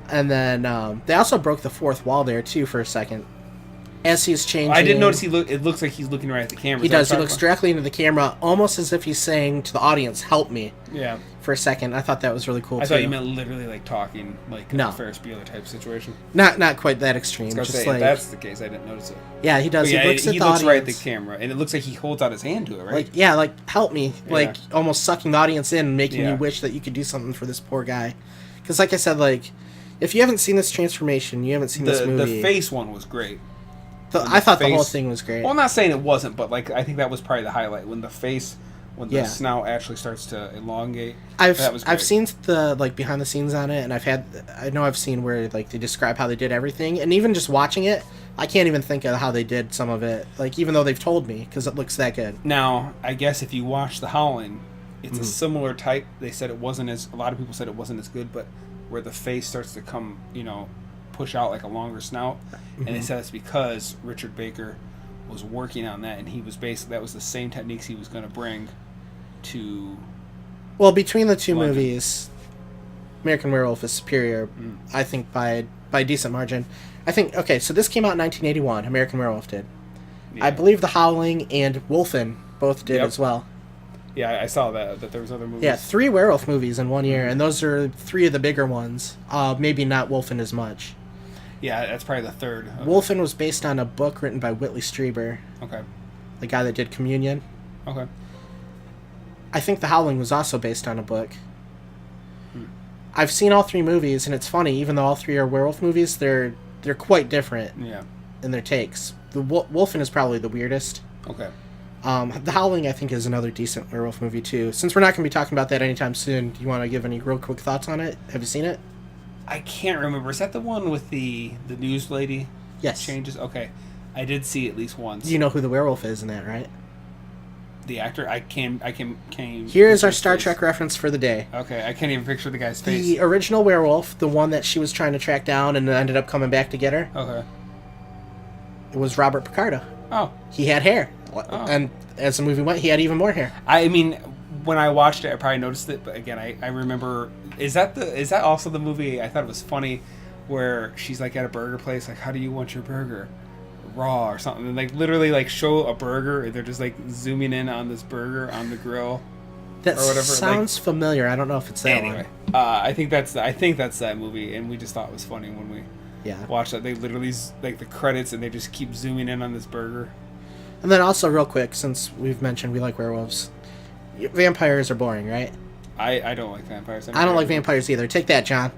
And then they also broke the fourth wall there, too, for a second. As he's changing... I didn't notice it looks like he's looking right at the camera. He does. He looks directly into the camera, almost as if he's saying to the audience, help me. Yeah. For a second. I thought that was really cool, I thought you meant literally, like, talking, like a Ferris Bueller type situation. Not quite that extreme. Just say, if that's the case, I didn't notice it. Yeah, he does. He looks at the audience. Right at the camera, and it looks like he holds out his hand to it, right? Like, help me. Yeah. Like, almost sucking the audience in and making you wish that you could do something for this poor guy. Because, like I said, like, if you haven't seen this transformation, you haven't seen this movie. The face one was great. I thought the whole thing was great. Well, I'm not saying it wasn't, but like I think that was probably the highlight when the the snout actually starts to elongate. That was great. I've seen the like behind the scenes on it, and I've seen where like they describe how they did everything, and even just watching it, I can't even think of how they did some of it. Like even though they've told me, because it looks that good. Now I guess if you watch The Howling, it's a similar type. They said it wasn't as a lot of people said it wasn't as good, but where the face starts to come, push out like a longer snout, and they said it's because Richard Baker was working on that, and he was that was the same techniques he was going to bring to. Well, between the two movies, American Werewolf is superior, I think by a decent margin. I think so this came out in 1981. American Werewolf did. Yeah. I believe The Howling and Wolfen both did as well. Yeah, I saw that there was other movies. Yeah, 3 werewolf movies in 1 year, and those are 3 of the bigger ones. Maybe not Wolfen as much. Yeah, that's probably the third. Wolfen was based on a book written by Whitley Strieber. Okay. The guy that did Communion. Okay. I think The Howling was also based on a book. I've seen all 3 movies, and it's funny, even though all 3 are werewolf movies, they're quite different in their takes. The Wolfen is probably the weirdest. Okay. The Howling, I think, is another decent werewolf movie, too. Since we're not going to be talking about that anytime soon, do you want to give any real quick thoughts on it? Have you seen it? I can't remember. Is that the one with the news lady? Yes. Changes? Okay. I did see at least once. You know who the werewolf is in that, right? The actor? I can't Here's our Star Trek reference for the day. Okay, I can't even picture the guy's face. The original werewolf, the one that she was trying to track down and ended up coming back to get her. Okay. It was Robert Picardo. Oh. He had hair. Oh. And as the movie went, he had even more hair. I mean, when I watched it, I probably noticed it, but again, I remember... Is that also the movie, I thought it was funny, where she's like at a burger place, like, how do you want your burger? Raw or something, and like literally like show a burger, and they're just like zooming in on this burger on the grill. That or whatever. Sounds familiar. I don't know if it's that one. I think that's that movie, and we just thought it was funny when we watched that. They literally like the credits, and they just keep zooming in on this burger. And then also real quick, since we've mentioned we like werewolves, vampires are boring, right? I don't like vampires. I don't like vampires either. Take that, John.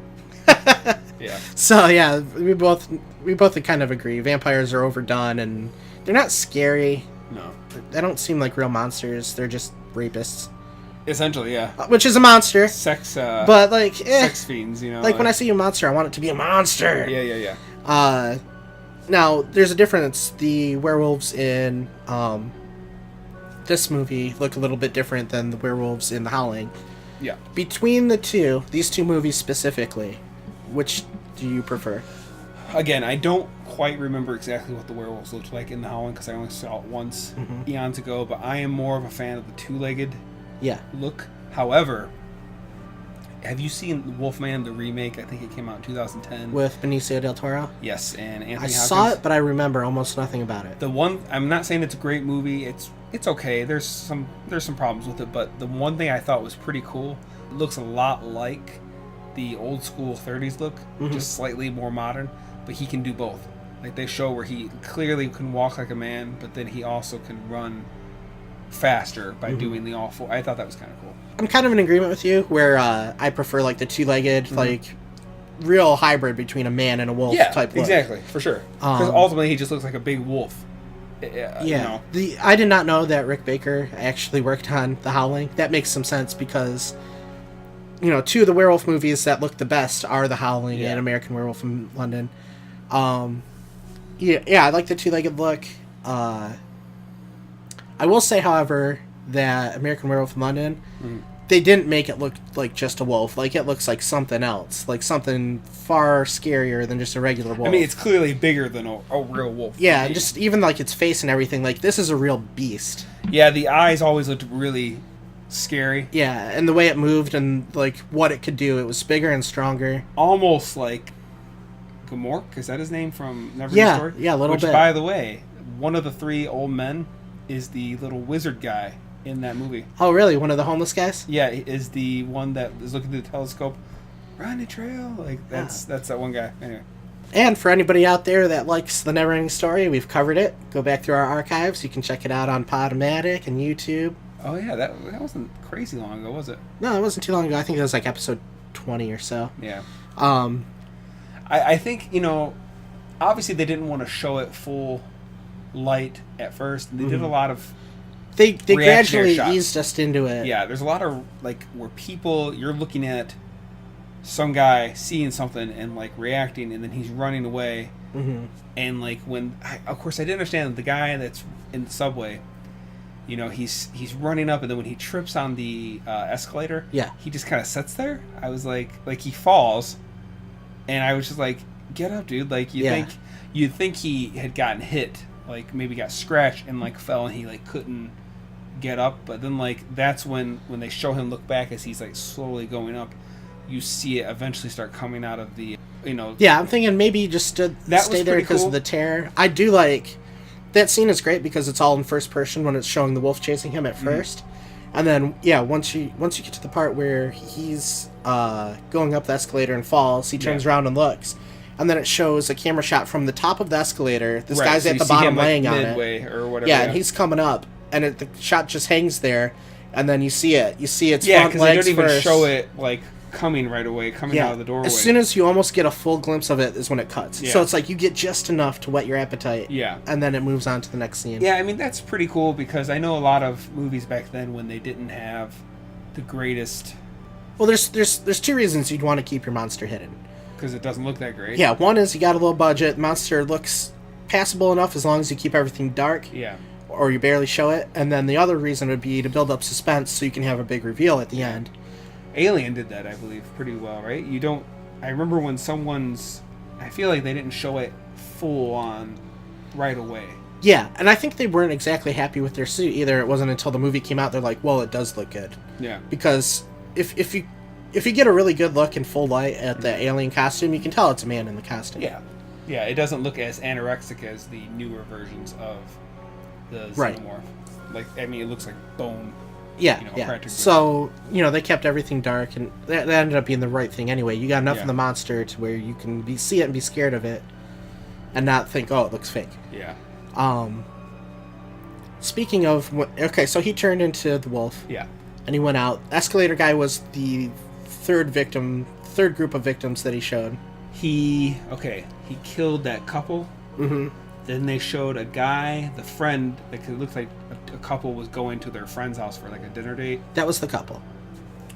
Yeah. So yeah, we both kind of agree. Vampires are overdone, and they're not scary. No. They don't seem like real monsters. They're just rapists. Essentially, yeah. Which is a monster. Sex. But like, sex fiends, you know. Like when I see a monster, I want it to be a monster. Yeah. Now there's a difference. The werewolves in this movie look a little bit different than the werewolves in The Howling. Yeah. Between these two movies specifically, which do you prefer? Again, I don't quite remember exactly what the werewolves looked like in The Howling because I only saw it once eons ago, but I am more of a fan of the two-legged look. However, have you seen Wolfman, the remake? I think it came out in 2010. With Benicio del Toro? Yes, and Anthony Hopkins. I saw it, but I remember almost nothing about it. I'm not saying it's a great movie. It's okay. There's some problems with it, but the one thing I thought was pretty cool, it looks a lot like the old school 30s look, just slightly more modern, but he can do both. Like they show where he clearly can walk like a man, but then he also can run faster by doing the all four. I thought that was kind of cool. I'm kind of in agreement with you where I prefer like the two-legged, like real hybrid between a man and a wolf type look. Exactly, for sure. Because ultimately he just looks like a big wolf. Yeah. You know. I did not know that Rick Baker actually worked on The Howling. That makes some sense because, you know, two of the werewolf movies that look the best are The Howling and American Werewolf in London. Yeah, I like the two-legged look. I will say, however, that American Werewolf in London, they didn't make it look like just a wolf. Like, it looks like something else. Like, something far scarier than just a regular wolf. I mean, it's clearly bigger than a real wolf. Yeah, and just even, like, its face and everything. Like, this is a real beast. Yeah, the eyes always looked really scary. Yeah, and the way it moved and, like, what it could do, it was bigger and stronger. Almost like Gmork, is that his name from Neverending Story? Yeah, a little bit. Which, by the way, one of the three old men is the little wizard guy in that movie. Oh, really? One of the homeless guys? Yeah, is the one that is looking through the telescope. Run the trail. Like, that's that one guy. Anyway. And for anybody out there that likes the Neverending Story, we've covered it. Go back through our archives. You can check it out on Podomatic and YouTube. Oh, yeah, that wasn't crazy long ago, was it? No, it wasn't too long ago. I think it was like episode 20 or so. Yeah. I think, you know, obviously they didn't want to show it full light at first. They did a lot of They gradually shots. eased us into it. Yeah, there's a lot of, like, where you're looking at some guy seeing something and, like, reacting, and then he's running away. And, like, of course, I didn't understand the guy that's in the subway, you know, he's running up, and then when he trips on the escalator, he just kind of sits there. I was like he falls, and I was just like, get up, dude. Like, you'd think he had gotten hit, like, maybe got scratched and, like, fell, and he, like, couldn't get up. But then, like, that's when they show him look back as he's, like, slowly going up, you see it eventually start coming out of the, you know. Yeah, I'm thinking maybe he just stay there because of the terror. I do like that scene is great because it's all in first person when it's showing the wolf chasing him at first. And then, once you get to the part where he's going up the escalator and falls, he turns around and looks. And then it shows a camera shot from the top of the escalator. This guy's at the bottom laying on it. Or whatever, and he's coming up. And the shot just hangs there. And then you see it. You see its front because legs they don't even first. show it, like, coming right away, coming out of the doorway. As soon as you almost get a full glimpse of it is when it cuts. Yeah. So it's like you get just enough to whet your appetite. Yeah. And then it moves on to the next scene. Yeah, I mean, that's pretty cool because I know a lot of movies back then when they didn't have the greatest... Well, there's two reasons you'd want to keep your monster hidden. Because it doesn't look that great. Yeah, one is you got a low budget. Monster looks passable enough as long as you keep everything dark. Yeah. Or you barely show it. And then the other reason would be to build up suspense so you can have a big reveal at the end. Alien did that, I believe, pretty well, right? I remember when I feel like they didn't show it full on right away. Yeah, and I think they weren't exactly happy with their suit either. It wasn't until the movie came out they're like, well, it does look good. Yeah. Because if you get a really good look in full light at the alien costume, you can tell it's a man in the costume. Yeah. Yeah, it doesn't look as anorexic as the newer versions of the xenomorph. Like, I mean, it looks like bone. Yeah, practically. So, they kept everything dark, and that ended up being the right thing anyway. You got enough of the monster to where you can see it and be scared of it, and not think, oh, it looks fake. Yeah. Speaking of, so he turned into the wolf. Yeah. And he went out. Escalator guy was the third group of victims that he showed. he killed that couple. Mm-hmm. Then they showed a guy, the friend, like it looked like a couple was going to their friend's house for like a dinner date. That was the couple.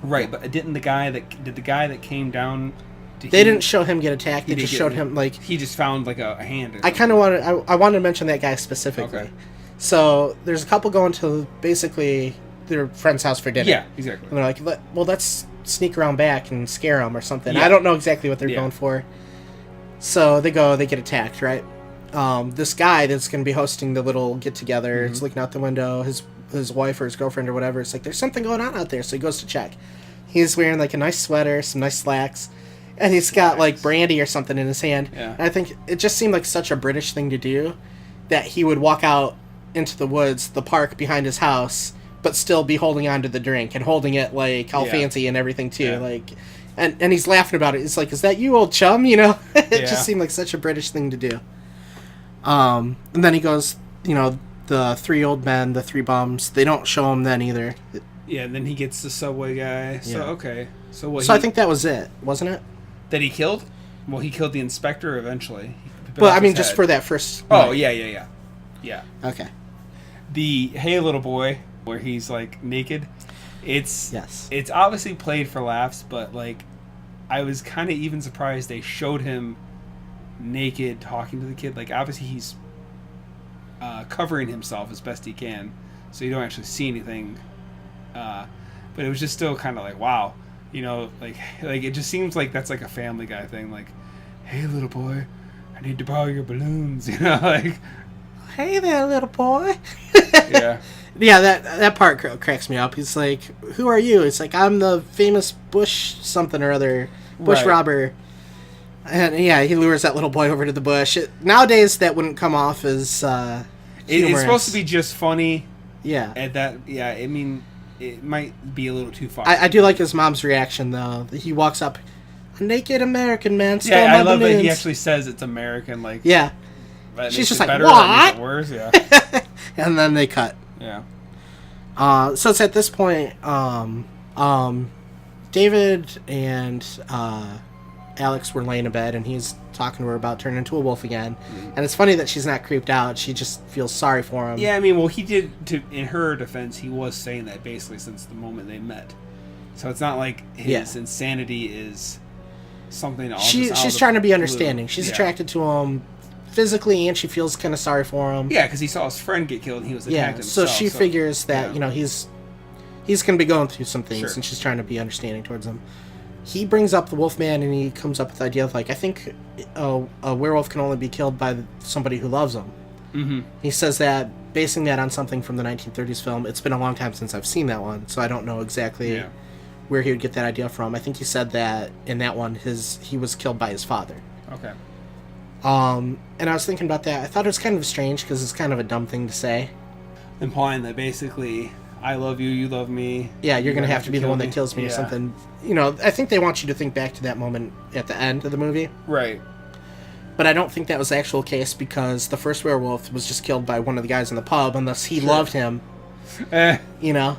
Right, but didn't the guy that came down? They didn't show him get attacked. They just showed him like he just found like a hand. I kind of wanted. I wanted to mention that guy specifically. Okay. So there's a couple going to basically their friend's house for dinner. Yeah, exactly. And they're like, well, let's sneak around back and scare them or something. Yeah. I don't know exactly what they're going for. So they get attacked, right? This guy that's going to be hosting the little get-together, is looking out the window, his wife or his girlfriend or whatever, it's like, there's something going on out there, so he goes to check. He's wearing, like, a nice sweater, some nice slacks, and he's got, like, brandy or something in his hand. Yeah. And I think it just seemed like such a British thing to do, that he would walk out into the woods, the park behind his house, but still be holding on to the drink, and holding it, like, all fancy and everything, too, like... And he's laughing about it. It's like, is that you, old chum? You know? It just seemed like such a British thing to do. And then he goes, you know, the three old men, the three bums, they don't show him then either. Yeah, and then he gets the subway guy. So, Yeah. okay. So what? So I think that was it, wasn't it? That he killed? Well, he killed the inspector eventually. But I mean, just for that first... Oh, night. Yeah. Okay. The Hey Little Boy, where he's, like, naked, it's obviously played for laughs, but, like, I was kind of even surprised they showed him naked talking to the kid. Like, obviously he's covering himself as best he can, so you don't actually see anything. But it was just still kind of like, wow, you know, like it just seems like that's like a Family Guy thing. Like, hey little boy, I need to borrow your balloons. You know, like, hey there, little boy. Yeah. Yeah, that part cracks me up. He's like, who are you? It's like, I'm the famous Bush something or other, Bush robber. And yeah, he lures that little boy over to the bush. Nowadays, that wouldn't come off as it's supposed to be just funny. Yeah. At that, yeah, I mean, it might be a little too far. I do like his mom's reaction, though. He walks up, a naked American man stole yeah, my I love balloons. that he actually says it's American. Like, yeah. That She's makes just it like, better, what? that makes it worse, yeah. And then they cut. Yeah. So it's at this point, David and Alex were laying in bed, and he's talking to her about turning into a wolf again. And it's funny that she's not creeped out. She just feels sorry for him. Yeah, I mean, well, he did, in her defense, he was saying that basically since the moment they met. So it's not like his insanity is something else. She's trying to be understanding. She's attracted to him physically, and she feels kind of sorry for him. Yeah, because he saw his friend get killed, and he was attacked himself. So she figures that, you know, he's going to be going through some things, Sure. and she's trying to be understanding towards him. He brings up the Wolfman, and he comes up with the idea of, like, I think a werewolf can only be killed by somebody who loves him. Mm-hmm. He says that, basing that on something from the 1930s film. It's been a long time since I've seen that one, so I don't know exactly where he would get that idea from. I think he said that in that one, he was killed by his father. Okay. And I was thinking about that. I thought it was kind of strange, because it's kind of a dumb thing to say. Implying that basically, I love you, you love me. Yeah, you're going to have to be the one that kills me or something. You know, I think they want you to think back to that moment at the end of the movie. Right. But I don't think that was the actual case, because the first werewolf was just killed by one of the guys in the pub, unless he loved him. You know?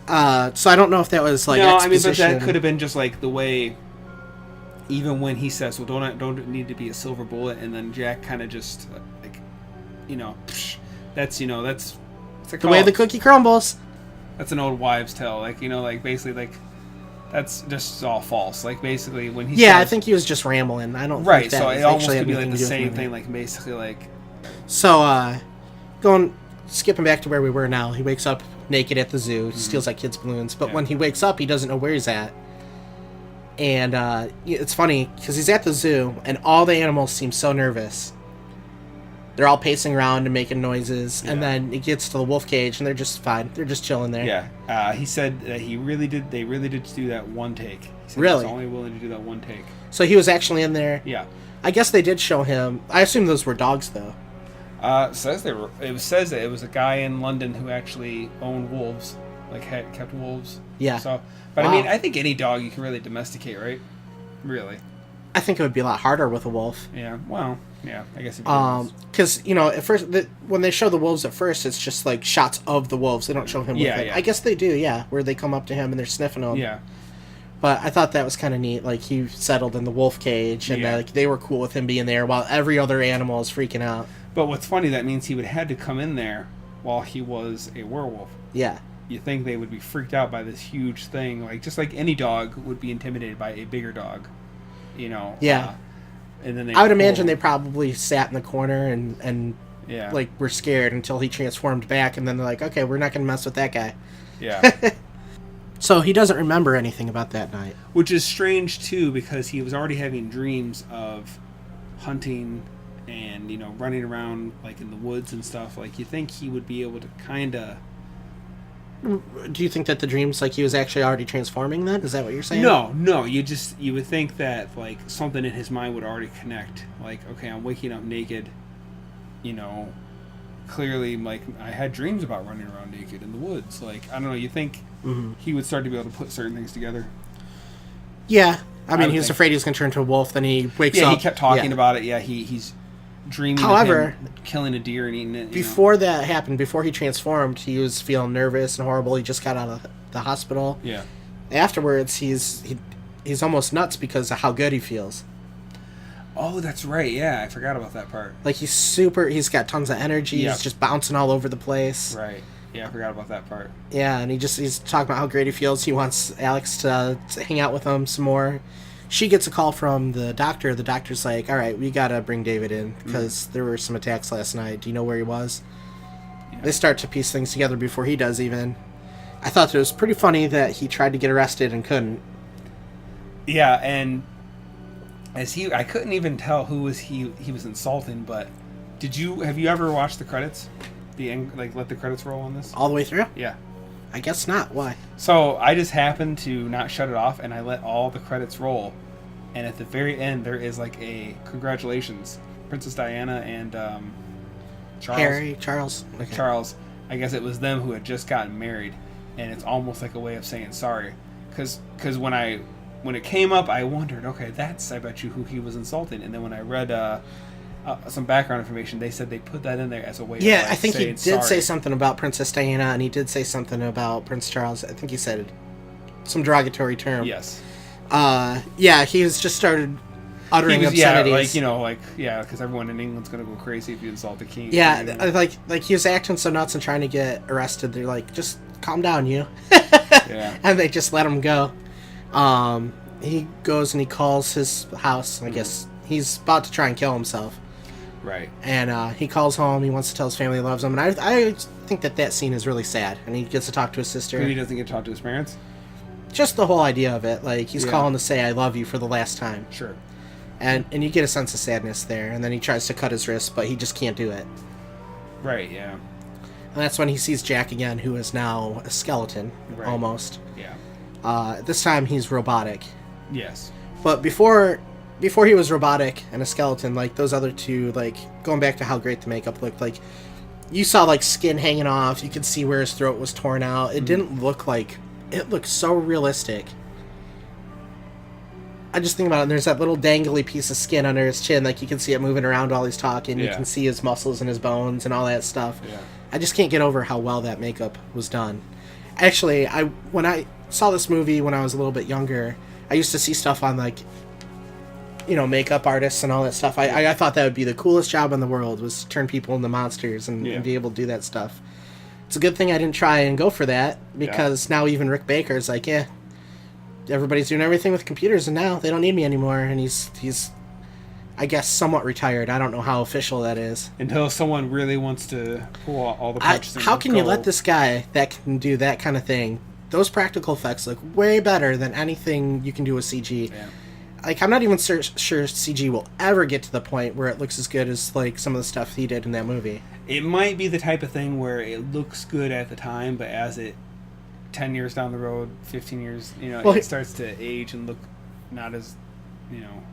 So I don't know if that was, like, exposition. I mean, but that could have been just, like, the way... Even when he says, well, don't need to be a silver bullet, and then Jack kind of just, like, you know, that's the way the cookie crumbles. That's an old wives' tale. Like, you know, like, basically, like, that's just all false. Like, basically, when he I think he was just rambling. I don't think that so it almost actually could be, had like, the anything to do with same thing, anything. like, basically, like... So, skipping back to where we were now, he wakes up naked at the zoo, steals that kid's balloons, but when he wakes up, he doesn't know where he's at. And it's funny, because he's at the zoo, and all the animals seem so nervous. They're all pacing around and making noises, and then it gets to the wolf cage, and they're just fine. They're just chilling there. Yeah. He said that they really did do that one take. He said Really? he was only willing to do that one take. So he was actually in there. Yeah. I guess they did show him. I assume those were dogs, though. It says that it was a guy in London who actually owned wolves, like kept wolves. Yeah. So, but Wow. I mean, I think any dog you can really domesticate, right? Really. I think it would be a lot harder with a wolf. Yeah. Well. Yeah. I guess. Because you know, at first, when they show the wolves at first, it's just like shots of the wolves. They don't show him with it. Yeah. I guess they do. Yeah, where they come up to him and they're sniffing him. Yeah. But I thought that was kind of neat. Like, he settled in the wolf cage, and like they were cool with him being there while every other animal is freaking out. But what's funny, that means he would have had to come in there while he was a werewolf. Yeah. You think they would be freaked out by this huge thing, like just like any dog would be intimidated by a bigger dog, you know? Yeah. And then I would imagine they probably sat in the corner and yeah, like were scared until he transformed back, and then they're like, okay, we're not going to mess with that guy. Yeah. So he doesn't remember anything about that night. Which is strange too, because he was already having dreams of hunting and, you know, running around like in the woods and stuff. Like, you think he would be able to kind of... Do you think that the dreams, like, he was actually already transforming then? Is that what you're saying? No, you would think that like something in his mind would already connect. Like, okay, I'm waking up naked, you know, clearly, like, I had dreams about running around naked in the woods. Like, I don't know, you think he would start to be able to put certain things together? Yeah. I mean, he was afraid he was going to turn into a wolf, then he wakes up. Yeah, he kept talking about it. Yeah, he's dreaming of him killing a deer and eating it. Before that happened, before he transformed, he was feeling nervous and horrible. He just got out of the hospital. Yeah. Afterwards, he's almost nuts because of how good he feels. Oh, that's right. Yeah, I forgot about that part. Like, he's got tons of energy. Yep. He's just bouncing all over the place. Right. Yeah, I forgot about that part. Yeah, and he's talking about how great he feels. He wants Alex to hang out with him some more. She gets a call from the doctor. The doctor's like, all right, we got to bring David in because there were some attacks last night. Do you know where he was? Yeah. They start to piece things together before he does even. I thought it was pretty funny that he tried to get arrested and couldn't. Yeah, and I couldn't even tell who he was insulting, but have you ever watched the credits? Let the credits roll on this? All the way through? Yeah. I guess not. Why? So I just happened to not shut it off, and I let all the credits roll. And at the very end, there is like a congratulations, Princess Diana and Charles. Okay. Charles. I guess it was them who had just gotten married, and it's almost like a way of saying sorry. Because when it came up, I wondered, okay, that's, I bet you, who he was insulting. And then when I read some background information, they said they put that in there as a way of I think he did say something about Princess Diana, and he did say something about Prince Charles. I think he said some derogatory term. Yes. He was just started uttering obscenities. Because everyone in England's going to go crazy if you insult the king. Yeah, like he was acting so nuts and trying to get arrested. They're like, just calm down, you. Yeah. And they just let him go. He goes and he calls his house. I guess he's about to try and kill himself. Right. And he calls home. He wants to tell his family he loves them. And I think that scene is really sad. And he gets to talk to his sister. But he doesn't get to talk to his parents? Just the whole idea of it. Like, he's calling to say, I love you for the last time. Sure. And you get a sense of sadness there. And then he tries to cut his wrist, but he just can't do it. Right, yeah. And that's when he sees Jack again, who is now a skeleton, almost. Yeah. This time he's robotic. Yes. But before he was robotic and a skeleton, like those other two, like going back to how great the makeup looked, like you saw like skin hanging off, you could see where his throat was torn out. It didn't look like, it looked so realistic. I just think about it, and there's that little dangly piece of skin under his chin, like you can see it moving around while he's talking. You can see his muscles and his bones and all that stuff. Yeah. I just can't get over how well that makeup was done. Actually, when I saw this movie when I was a little bit younger, I used to see stuff on like, makeup artists and all that stuff. I thought that would be the coolest job in the world, was to turn people into monsters and be able to do that stuff. It's a good thing I didn't try and go for that, because now even Rick Baker's like, everybody's doing everything with computers, and now they don't need me anymore. And he's I guess, somewhat retired. I don't know how official that is. Until someone really wants to pull all the punches. How can you let this guy that can do that kind of thing? Those practical effects look way better than anything you can do with CG. Yeah. Like, I'm not even sure CG will ever get to the point where it looks as good as, like, some of the stuff he did in that movie. It might be the type of thing where it looks good at the time, but as 10 years down the road, 15 years, it starts to age and look not as,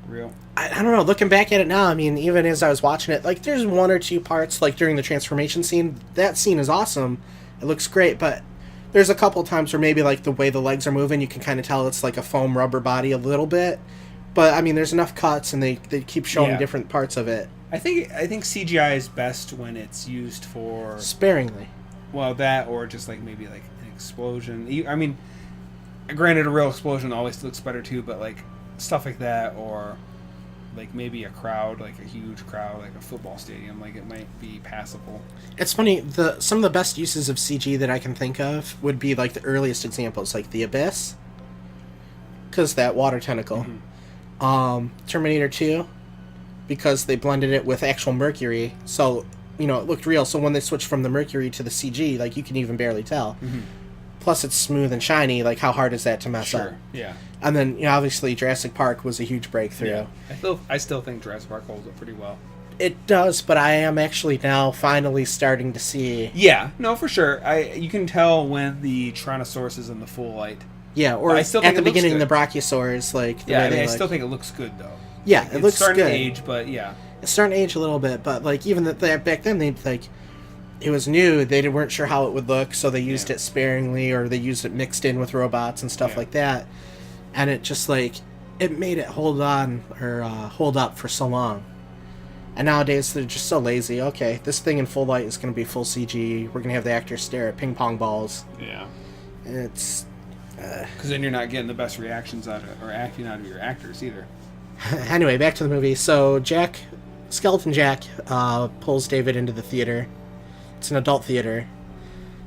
real. I don't know. Looking back at it now, I mean, even as I was watching it, like, there's one or two parts, like, during the transformation scene. That scene is awesome. It looks great, but there's a couple times where maybe, like, the way the legs are moving, you can kind of tell it's like a foam rubber body a little bit. But, I mean, there's enough cuts, and they keep showing different parts of it. I think CGI is best when it's used for... sparingly. Well, that, or just, like, maybe, like, an explosion. I mean, Granted, a real explosion always looks better too, but like stuff like that, or like maybe a crowd, like a huge crowd, like a football stadium, like it might be passable. It's funny, some of the best uses of CG that I can think of would be like the earliest examples, like the Abyss, because that water tentacle. Terminator 2, because they blended it with actual mercury, so it looked real. So when they switched from the mercury to the CG, like you can even barely tell. Plus, it's smooth and shiny. Like, how hard is that to mess up? Yeah. And then, obviously, Jurassic Park was a huge breakthrough. Yeah. I still think Jurassic Park holds up pretty well. It does, but I am actually now finally starting to see. Yeah, no, for sure. You can tell when the Tyrannosaurus is in the full light. Yeah, or I still think at the beginning, good. the Brachiosaurs, like. I still think it looks good though. Yeah, like, it looks good. It's starting to age, but yeah. It's starting to age a little bit, but like even back then they like. It was new. They weren't sure how it would look, so they used it sparingly, or they used it mixed in with robots and stuff like that. And it just it made it hold up for so long. And nowadays they're just so lazy. Okay, this thing in full light is going to be full CG. We're going to have the actors stare at ping pong balls. Yeah. And it's because then you're not getting the best reactions out of or acting out of your actors either. Anyway, back to the movie. So Skeleton Jack pulls David into the theater. It's an adult theater.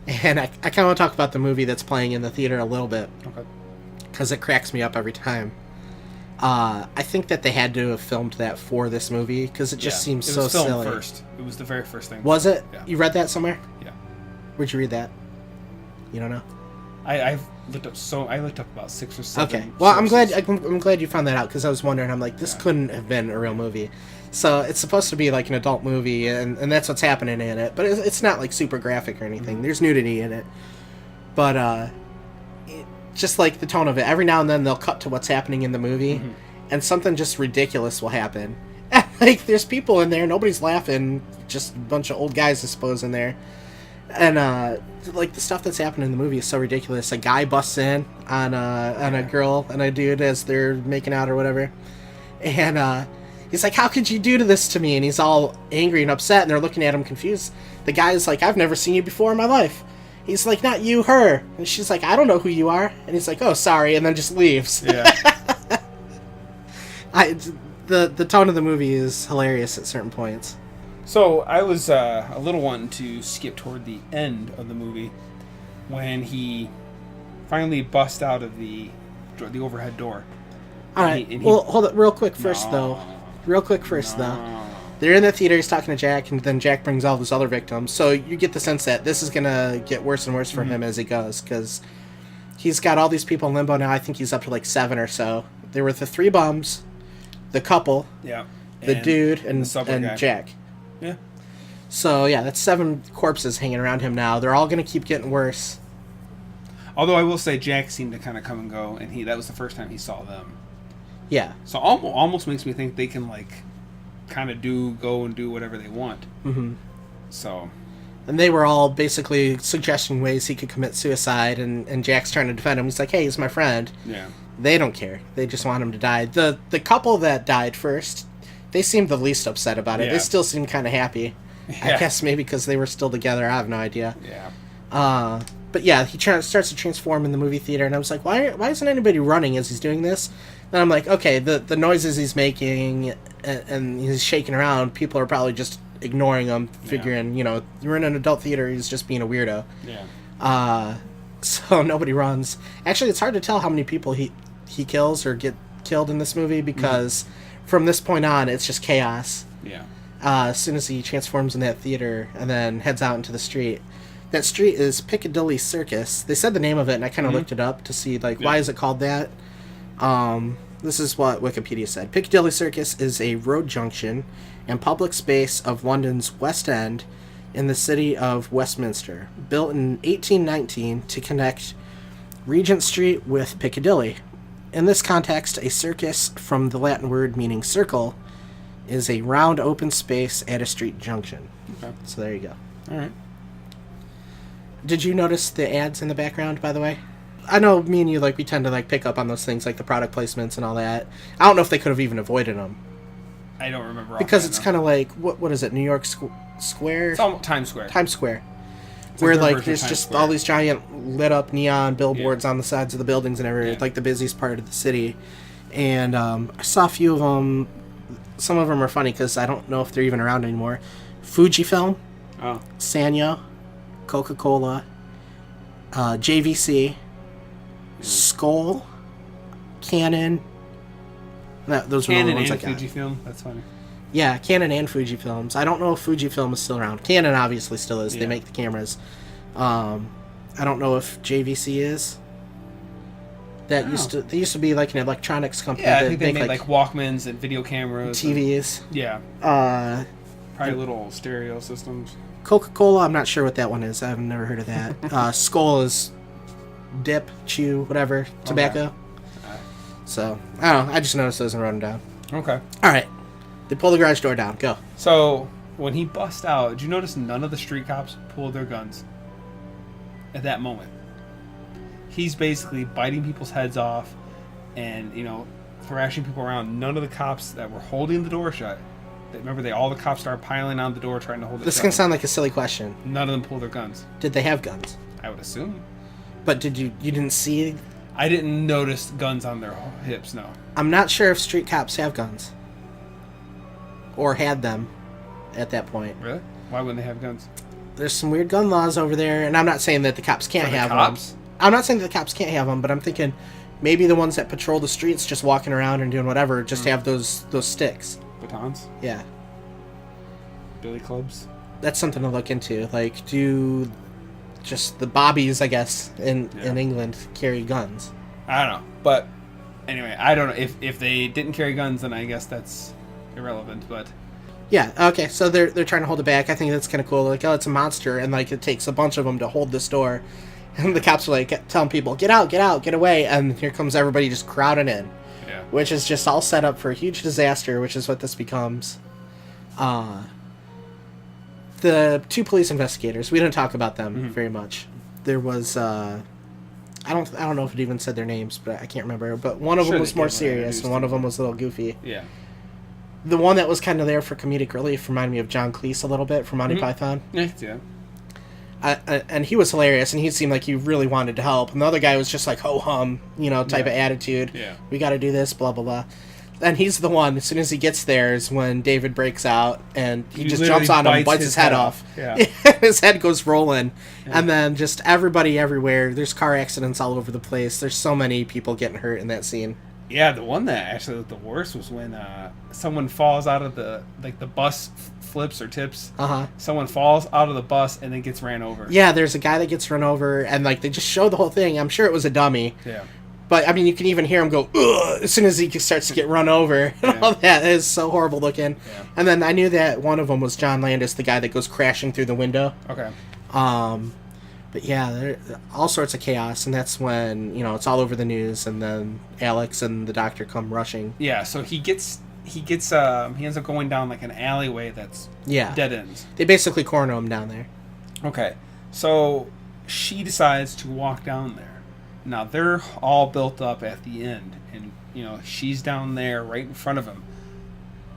And I kind of want to talk about the movie that's playing in the theater a little bit. Okay. Because it cracks me up every time. I think that they had to have filmed that for this movie, because it just seems so silly. It was filmed first. It was the very first thing. Was it? Yeah. You read that somewhere? Yeah. Where'd you read that? You don't know? I've looked up I looked up about 6 or 7. Okay. Well, sources. I'm glad you found that out, because I was wondering. I'm like, this couldn't have been a real movie. So it's supposed to be like an adult movie, and that's what's happening in it. But it's not like super graphic or anything. There's nudity in it. But just like the tone of it, every now and then they'll cut to what's happening in the movie, and something just ridiculous will happen. Like, there's people in there, nobody's laughing, just a bunch of old guys, I suppose, in there. And like the stuff that's happening in the movie is so ridiculous. A guy busts in on a girl and a dude as they're making out or whatever, and he's like, "How could you do this to me?" And he's all angry and upset, and they're looking at him confused. The guy's like, "I've never seen you before in my life." He's like, "Not you, her." And she's like, "I don't know who you are." And he's like, "Oh, sorry," and then just leaves. Yeah. The tone of the movie is hilarious at certain points. So I was a little wanting to skip toward the end of the movie when he finally busts out of the overhead door. All right. Well, hold it real quick first, though. They're in the theater, he's talking to Jack, and then Jack brings all his other victims. So you get the sense that this is going to get worse and worse for him as he goes, because he's got all these people in limbo now. I think he's up to like 7 or so. There were the 3 bums, the couple, the dude, and Jack. Yeah. So, yeah, that's 7 corpses hanging around him now. They're all going to keep getting worse. Although I will say Jack seemed to kind of come and go, and that was the first time he saw them. Yeah. So almost makes me think they can, like, kind of go and do whatever they want. Mm-hmm. So. And they were all basically suggesting ways he could commit suicide, and Jack's trying to defend him. He's like, "Hey, he's my friend." Yeah. They don't care. They just want him to die. The couple that died first, they seemed the least upset about it. Yeah. They still seemed kind of happy. Yeah. I guess maybe because they were still together. I have no idea. Yeah. But yeah, he starts to transform in the movie theater, and I was like, why isn't anybody running as he's doing this? And I'm like, okay, the noises he's making and he's shaking around, people are probably just ignoring him, figuring, we're in an adult theater, he's just being a weirdo. Yeah. So nobody runs. Actually, it's hard to tell how many people he kills or get killed in this movie, because from this point on, it's just chaos. Yeah. As soon as he transforms in that theater and then heads out into the street. That street is Piccadilly Circus. They said the name of it, and I kind of looked it up to see, why is it called that? This is what Wikipedia said. Piccadilly Circus is a road junction and public space of London's West End in the city of Westminster, built in 1819 to connect Regent Street with Piccadilly. In this context, a circus, from the Latin word meaning circle, is a round open space at a street junction. Okay. So there you go. All right. Did you notice the ads in the background, by the way? I know me and you, we tend to, pick up on those things, like the product placements and all that. I don't know if they could have even avoided them. I don't remember. Because it's kind of like, what is it, New York Square? It's Times Square. Times Square. where their like version of there's Times just Square. all these giant lit up neon billboards on the sides of the buildings and everything. Yeah. It's like the busiest part of the city. And I saw a few of them. Some of them are funny because I don't know if they're even around anymore. Fujifilm, Sanyo, Coca-Cola, JVC, Skoll, Canon. Those were the Canon ones I and got. Fujifilm. That's funny. Yeah, Canon and Fujifilms. I don't know if Fujifilm is still around. Canon obviously still is. They Yeah. make the cameras. I don't know if JVC is. They used to be like an electronics company. Yeah, I that think they make, made like Walkmans and video cameras. TVs. Yeah. Probably little stereo systems. Coca-Cola, I'm not sure what that one is. I've never heard of that. Skoll is dip, chew, whatever, tobacco. Okay. So, I don't know. I just noticed those and wrote them down. Okay. All right. They pull the garage door down. Go. So, when he busts out, did you notice none of the street cops pulled their guns at that moment? He's basically biting people's heads off and, thrashing people around. None of the cops that were holding the door shut, remember, all the cops started piling on the door trying to hold it This shut. can sound like a silly question. None of them pulled their guns. Did they have guns? I would assume. But you didn't see? I didn't notice guns on their hips, no. I'm not sure if street cops have guns. Or had them at that point. Really? Why wouldn't they have guns? There's some weird gun laws over there, and I'm not saying that the cops can't For the have cops? them. I'm not saying that the cops can't have them, but I'm thinking maybe the ones that patrol the streets just walking around and doing whatever just have those sticks. Batons? Yeah. Billy clubs? That's something to look into. Like, do just the bobbies, I guess, in England carry guns? I don't know. But anyway, I don't know. If they didn't carry guns, then I guess that's irrelevant. But yeah, okay. So they're trying to hold it back. I think that's kind of cool. Like, oh, it's a monster, and like it takes a bunch of them to hold this door. And the cops are like telling people, get out, get away. And here comes everybody just crowding in. yeah, Which is just all set up for a huge disaster, which is what this becomes. The two police investigators, we didn't talk about them very much. There was I don't know if it even said their names, but I can't remember. But one of them was more serious, and one of them was a little goofy. yeah. The one that was kind of there for comedic relief reminded me of John Cleese a little bit from Monty Python. Yeah. And he was hilarious, and he seemed like he really wanted to help. And the other guy was just like ho-hum, type of attitude. Yeah. We got to do this, blah, blah, blah. And he's the one, as soon as he gets there, is when David breaks out, and he just literally jumps on him and bites his head off. Yeah. His head goes rolling. Yeah. And then just everybody everywhere. There's car accidents all over the place. There's so many people getting hurt in that scene. Yeah, the one that actually looked the worst was when someone falls out of the bus flips or tips. Someone falls out of the bus and then gets ran over. Yeah, there's a guy that gets run over, and like they just show the whole thing. I'm sure it was a dummy. Yeah. But I mean, you can even hear him go ugh, as soon as he starts to get run over. And all that is so horrible looking. Yeah. And then I knew that one of them was John Landis, the guy that goes crashing through the window. Okay. But yeah, there all sorts of chaos, and that's when it's all over the news, and then Alex and the doctor come rushing. Yeah, so he ends up going down like an alleyway that's dead ends. They basically corner him down there. Okay, so she decides to walk down there. Now they're all built up at the end, and she's down there right in front of him.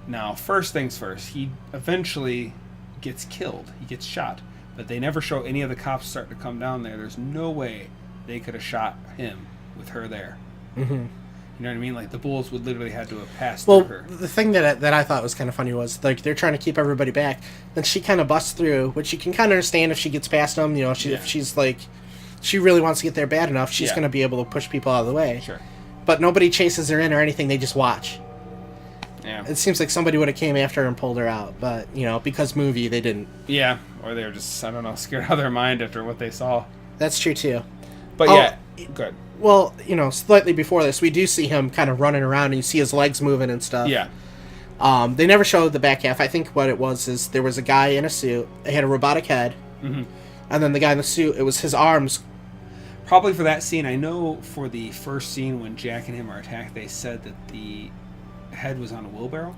Now, first things first, he eventually gets killed. He gets shot. But they never show any of the cops start to come down there. There's no way they could have shot him with her there. Mm-hmm. You know what I mean? Like, the bullets would literally had to have passed through her. Well, the thing that I thought was kind of funny was, like, they're trying to keep everybody back. Then she kind of busts through, which you can kind of understand if she gets past them. If she's, like, she really wants to get there bad enough, she's going to be able to push people out of the way. Sure. But nobody chases her in or anything. They just watch. Yeah. It seems like somebody would have came after her and pulled her out. But, because movie, they didn't. Yeah. Or they were just, I don't know, scared out of their mind after what they saw. That's true, too. But yeah, good. Well, slightly before this, we do see him kind of running around, and you see his legs moving and stuff. Yeah. They never showed the back half. I think what it was is there was a guy in a suit. They had a robotic head. Mm-hmm. And then the guy in the suit, it was his arms. Probably for that scene. I know for the first scene when Jack and him are attacked, they said that the head was on a wheelbarrow.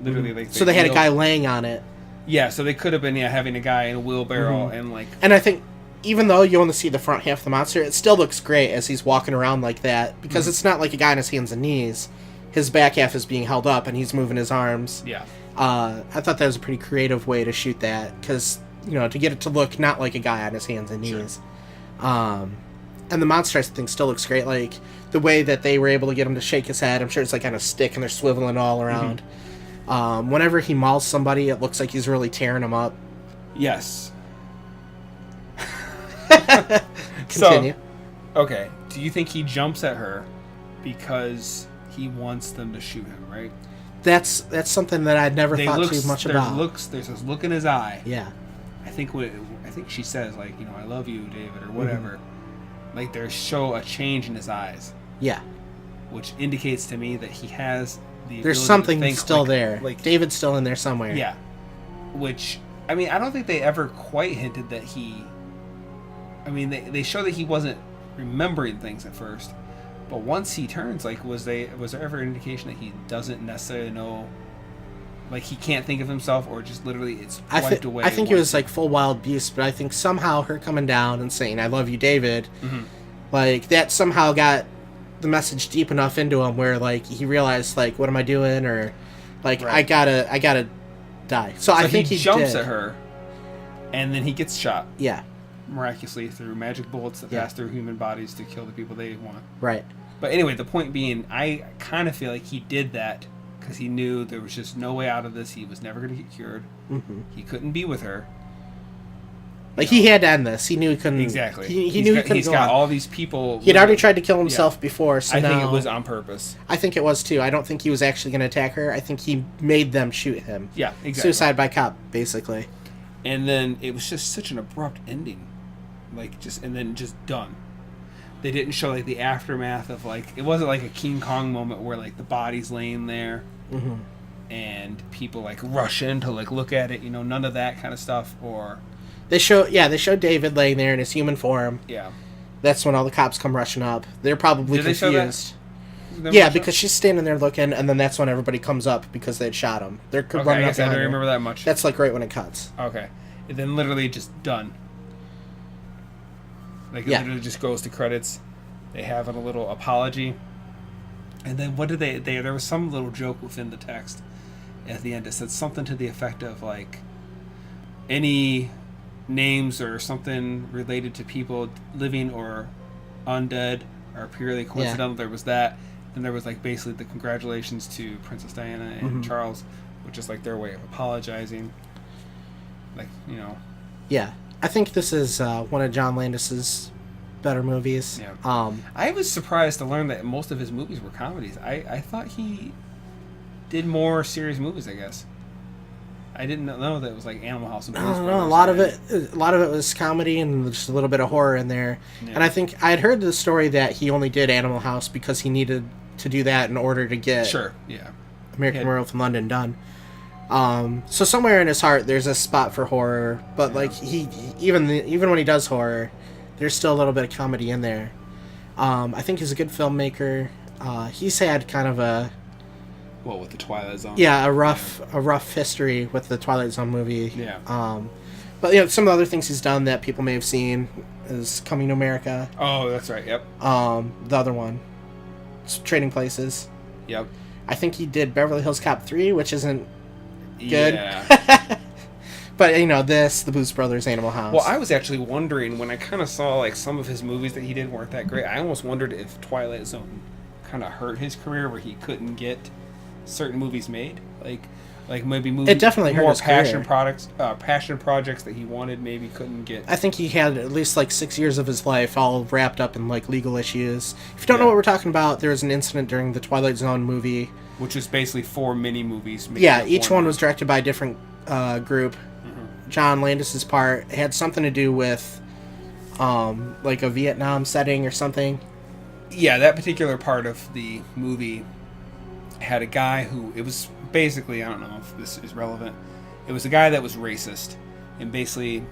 Literally, like so they had a guy laying on it. Yeah, so they could have been having a guy in a wheelbarrow and like. And I think even though you only see the front half of the monster, it still looks great as he's walking around like that because it's not like a guy on his hands and knees. His back half is being held up and he's moving his arms. Yeah. I thought that was a pretty creative way to shoot that because to get it to look not like a guy on his hands and knees. Sure. And the monster, I think, still looks great. Like, the way that they were able to get him to shake his head, I'm sure it's like on a stick and they're swiveling all around. Mm-hmm. Whenever he mauls somebody, it looks like he's really tearing them up. Yes. Continue. Okay. Do you think he jumps at her because he wants them to shoot him, right? That's something that I'd never thought too much about. There's this look in his eye. Yeah. I think she says, like, I love you, David, or whatever. Mm-hmm. Like, there's a change in his eyes. Yeah. Which indicates to me that he has the There's ability something to think, still like, there. Like, David's still in there somewhere. Yeah. Which, I mean, I don't think they ever quite hinted that he... I mean, they show that he wasn't remembering things at first. But once he turns, like, was there ever an indication that he doesn't necessarily know... Like, he can't think of himself, or just literally it's wiped away? I think it was, like, full wild beast, but I think somehow her coming down and saying, I love you, David, like, that somehow got the message deep enough into him where, like, he realized, like, what am I doing? Or, like, right. I gotta die. So I think he jumps at her, and then he gets shot. Yeah. Miraculously through magic bullets that pass through human bodies to kill the people they want. Right. But anyway, the point being, I kind of feel like he did that because he knew there was just no way out of this. He was never going to get cured. Mm-hmm. He couldn't be with her. Like, he had to end this. He knew he couldn't. Exactly. He knew he couldn't. He's got all these people. He'd already tried to kill himself before, so I think now, it was on purpose. I think it was, too. I don't think he was actually going to attack her. I think he made them shoot him. Yeah, exactly. Suicide by cop, basically. And then it was just such an abrupt ending. Like, and then just done. They didn't show, like, the aftermath of, like, it wasn't like a King Kong moment where, like, the body's laying there and people, like, rush in to, like, look at it, none of that kind of stuff. Or they show David laying there in his human form. Yeah. That's when all the cops come rushing up. They're probably confused. They show that? Yeah, because she's standing there looking, and then that's when everybody comes up because they'd shot him. They're running up. I don't remember that much. That's, like, right when it cuts. Okay. And then literally just done. Like, it literally just goes to credits. They have a little apology. And then what did they there was some little joke within the text at the end. It said something to the effect of, like, any names or something related to people living or undead are purely coincidental. There was that. And there was, like, basically the congratulations to Princess Diana and Charles, which is, like, their way of apologizing. Like, Yeah. I think this is one of John Landis's better movies. Yeah. I was surprised to learn that most of his movies were comedies. I thought he did more serious movies, I guess. I didn't know that it was like Animal House and Blues Brothers. No, a lot of it was comedy and just a little bit of horror in there. Yeah. And I think I had heard the story that he only did Animal House because he needed to do that in order to get American Werewolf in London done. So somewhere in his heart there's a spot for horror, but like he even when he does horror, there's still a little bit of comedy in there. I think he's a good filmmaker. He's had kind of a with the Twilight Zone. Yeah, a rough history with the Twilight Zone movie. Yeah. But some of the other things he's done that people may have seen is Coming to America. Oh, that's right. Yep. The other one, Trading Places. Yep. I think he did Beverly Hills Cop 3, which isn't good. Yeah. But, the Blues Brothers, Animal House. Well, I was actually wondering, when I kind of saw, like, some of his movies that he did weren't that great, I almost wondered if Twilight Zone kind of hurt his career, where he couldn't get certain movies made. Like maybe movies... It definitely hurt his passion career. Passion projects that he wanted maybe couldn't get. I think he had at least, like, 6 years of his life all wrapped up in, like, legal issues. If you don't know what we're talking about, there was an incident during the Twilight Zone movie. Which was basically 4 mini-movies. Yeah, each one was directed by a different group. John Landis's part had something to do with, like, a Vietnam setting or something. Yeah, that particular part of the movie had a guy who... It was basically... I don't know if this is relevant. It was a guy that was racist. And basically,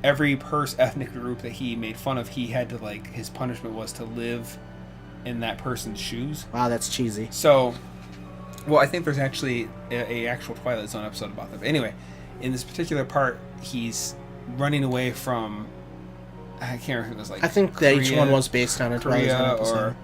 every ethnic group that he made fun of, he had to, like... His punishment was to live in that person's shoes. Wow, that's cheesy. So... Well, I think there's actually a actual Twilight Zone episode about that. But anyway, in this particular part, he's running away from... I can't remember if it was like... I think Korea, that each one was based on a Twilight Zone episode. Or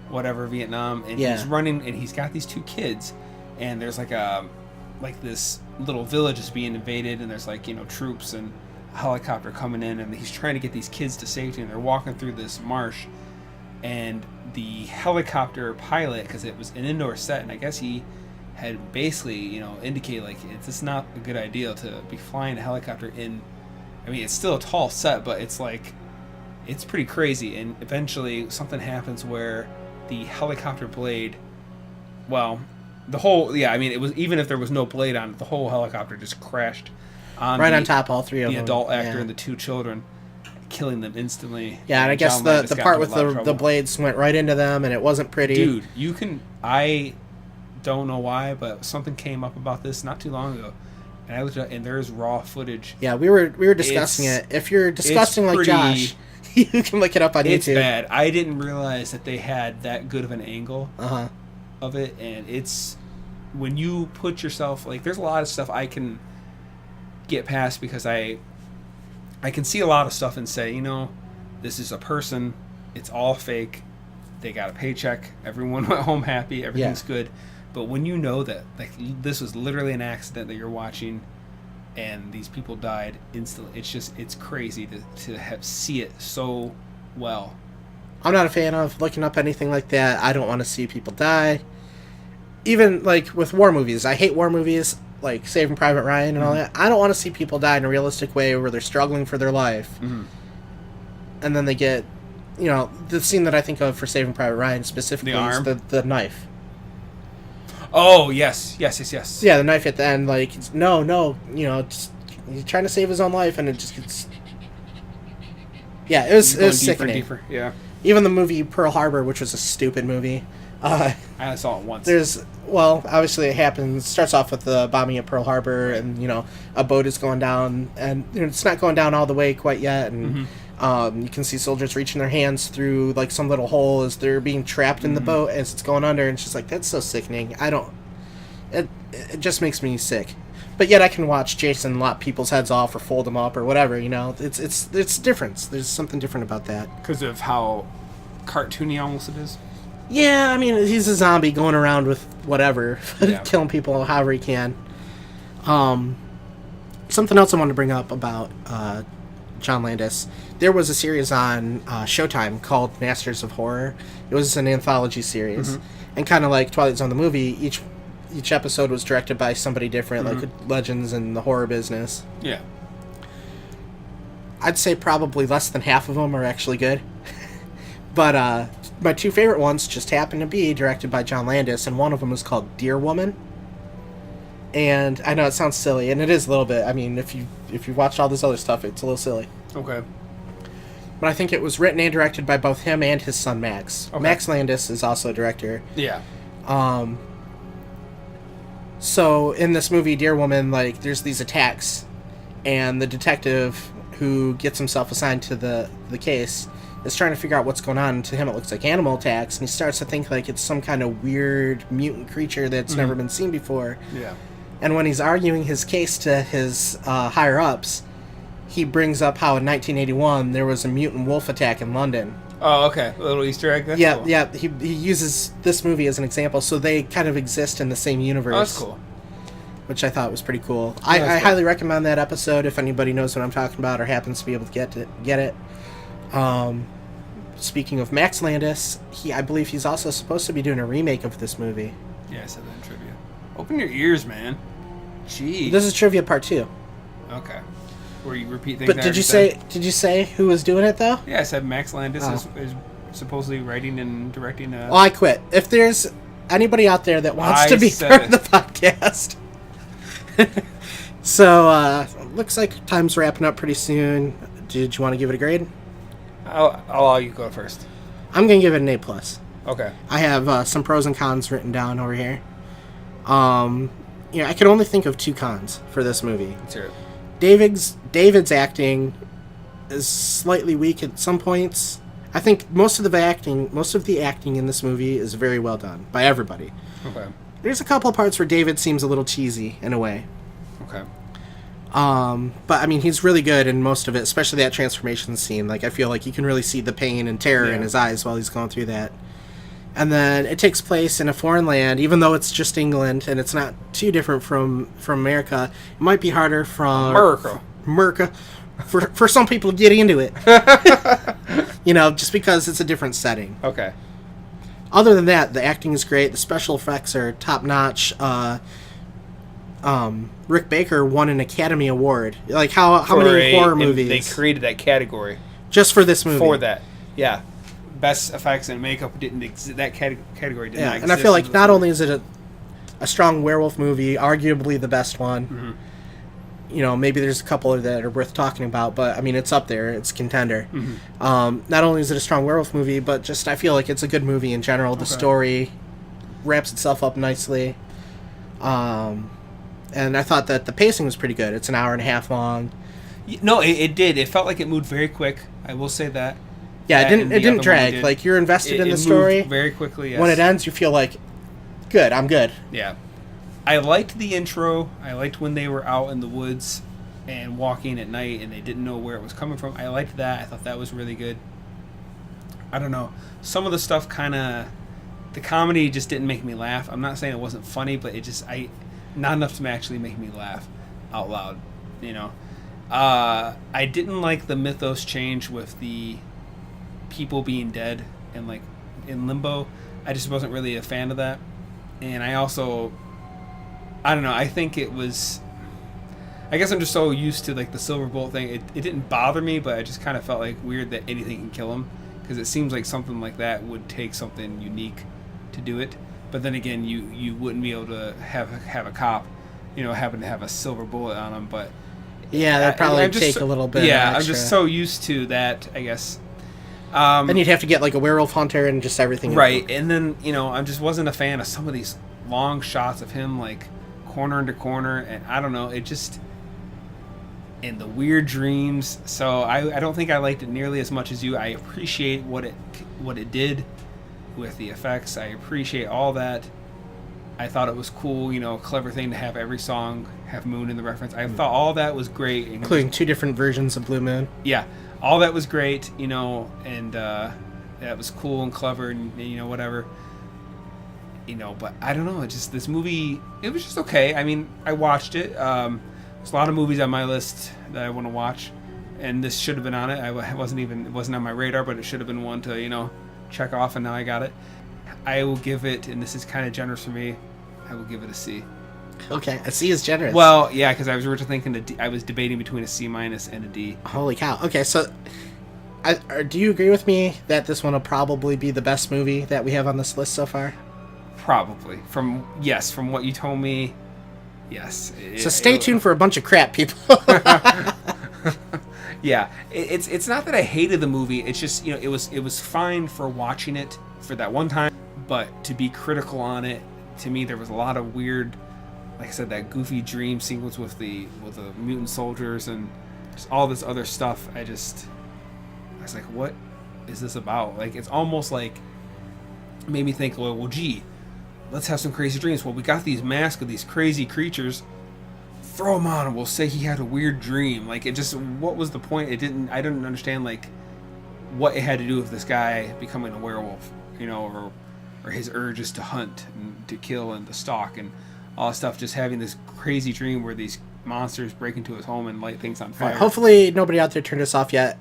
whatever, Vietnam. And he's running, and he's got these 2 kids. And there's like this little village is being invaded, and there's, like, troops. And helicopter coming in, and he's trying to get these kids to safety, and they're walking through this marsh, and the helicopter pilot, because it was an indoor set, and I guess he had basically, indicated like it's not a good idea to be flying a helicopter in. I mean, it's still a tall set, but it's like it's pretty crazy. And eventually, something happens where the helicopter blade, the whole it was, even if there was no blade on it, the whole helicopter just crashed on on top of all three of the them. adult actor and the two children, killing them instantly. Yeah, and I guess the part with the blades went right into them, and it wasn't pretty. Dude, I don't know why, but something came up about this not too long ago, and I looked at it, and there's raw footage. Yeah, we were discussing it. If you're disgusting like Josh, you can look it up on YouTube. It's bad. I didn't realize that they had that good of an angle of it, and it's when you put yourself like, there's a lot of stuff I can get past because I can see a lot of stuff and say, this is a person, it's all fake, they got a paycheck, everyone went home happy, everything's good. But when you know that like this was literally an accident that you're watching and these people died instantly, it's crazy to see it so well. I'm not a fan of looking up anything like that. I don't want to see people die. Even like with war movies, I hate war movies like Saving Private Ryan and all that. I don't want to see people die in a realistic way where they're struggling for their life. And then they get, the scene that I think of for Saving Private Ryan specifically is the knife. Oh, yes. Yeah, the knife at the end, like, no, he's trying to save his own life, and it just gets... Yeah, it was sickening. Deeper. Yeah. Even the movie Pearl Harbor, which was a stupid movie. I only saw it once. Obviously it happens, starts off with the bombing at Pearl Harbor, and, a boat is going down, and it's not going down all the way quite yet, and you can see soldiers reaching their hands through, like, some little hole as they're being trapped in the boat as it's going under, and it's just like, that's so sickening. It just makes me sick. But yet I can watch Jason lop people's heads off or fold them up or whatever, it's different. There's something different about that. Because of how cartoony almost it is? Yeah, I mean, he's a zombie going around with whatever, killing people however he can. Something else I wanted to bring up about John Landis. There was a series on Showtime called Masters of Horror. It was an anthology series. And kind of like Twilight Zone the movie, each episode was directed by somebody different, like legends in the horror business. Yeah. I'd say probably less than half of them are actually good. But my two favorite ones just happen to be directed by John Landis, and one of them is called Deer Woman. And I know it sounds silly, and it is a little bit. I mean, if you watched all this other stuff, it's a little silly. Okay. But I think it was written and directed by both him and his son Max. Okay. Max Landis is also a director. Yeah. So in this movie, Deer Woman, like, there's these attacks, and the detective who gets himself assigned to the case is trying to figure out what's going on. To him, it looks like animal attacks, and he starts to think like it's some kind of weird mutant creature that's never been seen before. Yeah. And when he's arguing his case to his higher-ups, he brings up how in 1981 there was a mutant wolf attack in London. Oh, okay. A little Easter egg. That's cool. Yeah. He uses this movie as an example, so they kind of exist in the same universe. Oh, that's cool. Which I thought was pretty cool. I highly recommend that episode if anybody knows what I'm talking about or happens to be able to get it. Speaking of Max Landis, I believe he's also supposed to be doing a remake of this movie. Yeah, I said that in trivia. Open your ears, man. Jeez. This is trivia part 2. Okay. Where you repeat things. But did you say who was doing it though? Yeah, I said Max Landis is supposedly writing and directing. Well, I quit. If there's anybody out there that wants to be part of the podcast. So, looks like time's wrapping up pretty soon. Did you want to give it a grade? I'll allow you go first. I'm going to give it an A+. Okay. I have some pros and cons written down over here. I can only think of 2 cons for this movie. Let's hear it. David's acting is slightly weak at some points. I think most of the acting in this movie is very well done by everybody. Okay. There's a couple of parts where David seems a little cheesy in a way. Okay. But I mean, he's really good in most of it, especially that transformation scene. Like, I feel like you can really see the pain and terror in his eyes while he's going through that. And then it takes place in a foreign land, even though it's just England and it's not too different from America. It might be harder from... America. for some people to get into it. Just because it's a different setting. Okay. Other than that, the acting is great. The special effects are top notch. Rick Baker won an Academy Award. Like how many horror movies? They created that category just for this movie. For that, yeah. Best effects and makeup didn't exist. That category did not exist. And I feel like not only is it a strong werewolf movie, arguably the best one. Mm-hmm. Maybe there's a couple that are worth talking about, but I mean, it's up there. It's contender. Mm-hmm. Not only is it a strong werewolf movie, but just I feel like it's a good movie in general. The story wraps itself up nicely. And I thought that the pacing was pretty good. It's an hour and a half long. No, it did. It felt like it moved very quick. I will say that. Yeah, it didn't drag. Like, you're invested in the story. Moved very quickly, yes. When it ends, you feel like, good, I'm good. Yeah. I liked the intro. I liked when they were out in the woods and walking at night and they didn't know where it was coming from. I liked that. I thought that was really good. I don't know. Some of the stuff the comedy just didn't make me laugh. I'm not saying it wasn't funny, but it just, not enough to actually make me laugh out loud, I didn't like the mythos change with the people being dead and like in limbo. I just wasn't really a fan of that. And I also, I don't know, I think it was, I guess I'm just so used to like the silver bullet thing. It didn't bother me, but I just kind of felt like weird that anything can kill him, because it seems like something like that would take something unique to do it. But then again, you wouldn't be able to have a cop, happen to have a silver bullet on him. But yeah, that'd probably take a little bit. Yeah, extra. I'm just so used to that, I guess. Then you'd have to get like a werewolf hunter and just everything. Right, and then I just wasn't a fan of some of these long shots of him like corner into corner, and I don't know, it just, and the weird dreams. So I don't think I liked it nearly as much as you. I appreciate what it did with the effects. I appreciate all that. I thought it was cool, clever thing to have every song have Moon in the reference. I thought all that was great, including two different versions of Blue Moon. Yeah, all that was great, and that was cool and clever, and whatever. But I don't know. It just, this movie, it was just okay. I mean, I watched it. There's a lot of movies on my list that I want to watch, and this should have been on it. It wasn't on my radar, but it should have been one to check off, and now I got it. I will give it, and this is kind of generous for me, I will give it a C. Okay, a C is generous. Well, yeah, because I was originally thinking I was debating between a C- and a D. Holy cow. Okay, so do you agree with me that this one will probably be the best movie that we have on this list so far? Probably. From what you told me, yes. So stay tuned for a bunch of crap, people. Yeah, it's not that I hated the movie. It's just, it was fine for watching it for that one time, but to be critical on it, to me there was a lot of weird, like I said, that goofy dream sequence with the mutant soldiers and just all this other stuff. I was like, what is this about? Like, it's almost like, it made me think, well, gee, let's have some crazy dreams. Well, we got these masks of these crazy creatures, throw them on and we'll say he had a weird dream. Like, it just, what was the point? I didn't understand like what it had to do with this guy becoming a werewolf, or his urges to hunt and to kill and to stalk and all that stuff. Just having this crazy dream where these monsters break into his home and light things on fire. Right, hopefully nobody out there turned us off yet.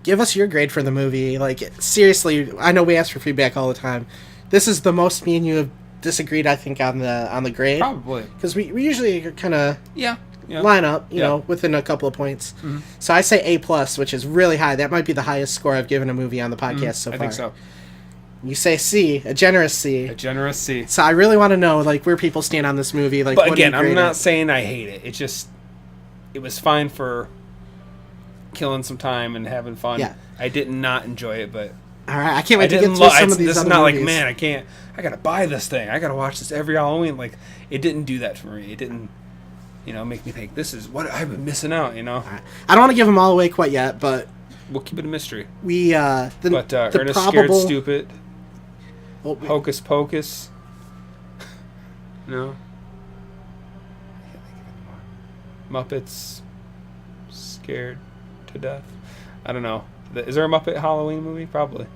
Give us your grade for the movie. Like, seriously, I know we ask for feedback all the time. This is the most me and you have disagreed, I think, on the grade. Probably. Because we usually kind of yeah. line up, you know, within a couple of points. Mm-hmm. So I say A+, which is really high. That might be the highest score I've given a movie on the podcast so far. I think so. You say C, a generous C. A generous C. So I really want to know, like, where people stand on this movie. Like, but again, I'm not saying I hate it. It's just, it was fine for killing some time and having fun. Yeah. I did not enjoy it, but all right, I can't wait to get through some of these other movies. This is not like, man, I gotta buy this thing. I gotta watch this every Halloween. Like, it didn't do that for me. It didn't, make me think, this is what I've been missing out, Right. I don't want to give them all away quite yet, but we'll keep it a mystery. The Ernest probable... Scared Stupid. Hocus Pocus. No. Muppets Scared to Death. I don't know. Is there a Muppet Halloween movie? Probably.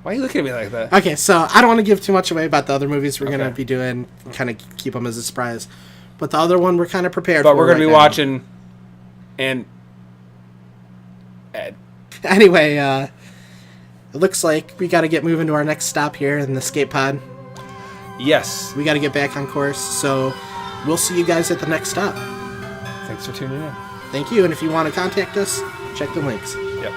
Why are you looking at me like that? Okay, so I don't want to give too much away about the other movies we're going to be doing, kind of keep them as a surprise. But the other one we're kind of prepared for. But we're going to be watching, and Ed. Anyway, it looks like we got to get moving to our next stop here in the skate pod. Yes. We got to get back on course, so we'll see you guys at the next stop. Thanks for tuning in. Thank you, and if you want to contact us, check the links. Yep.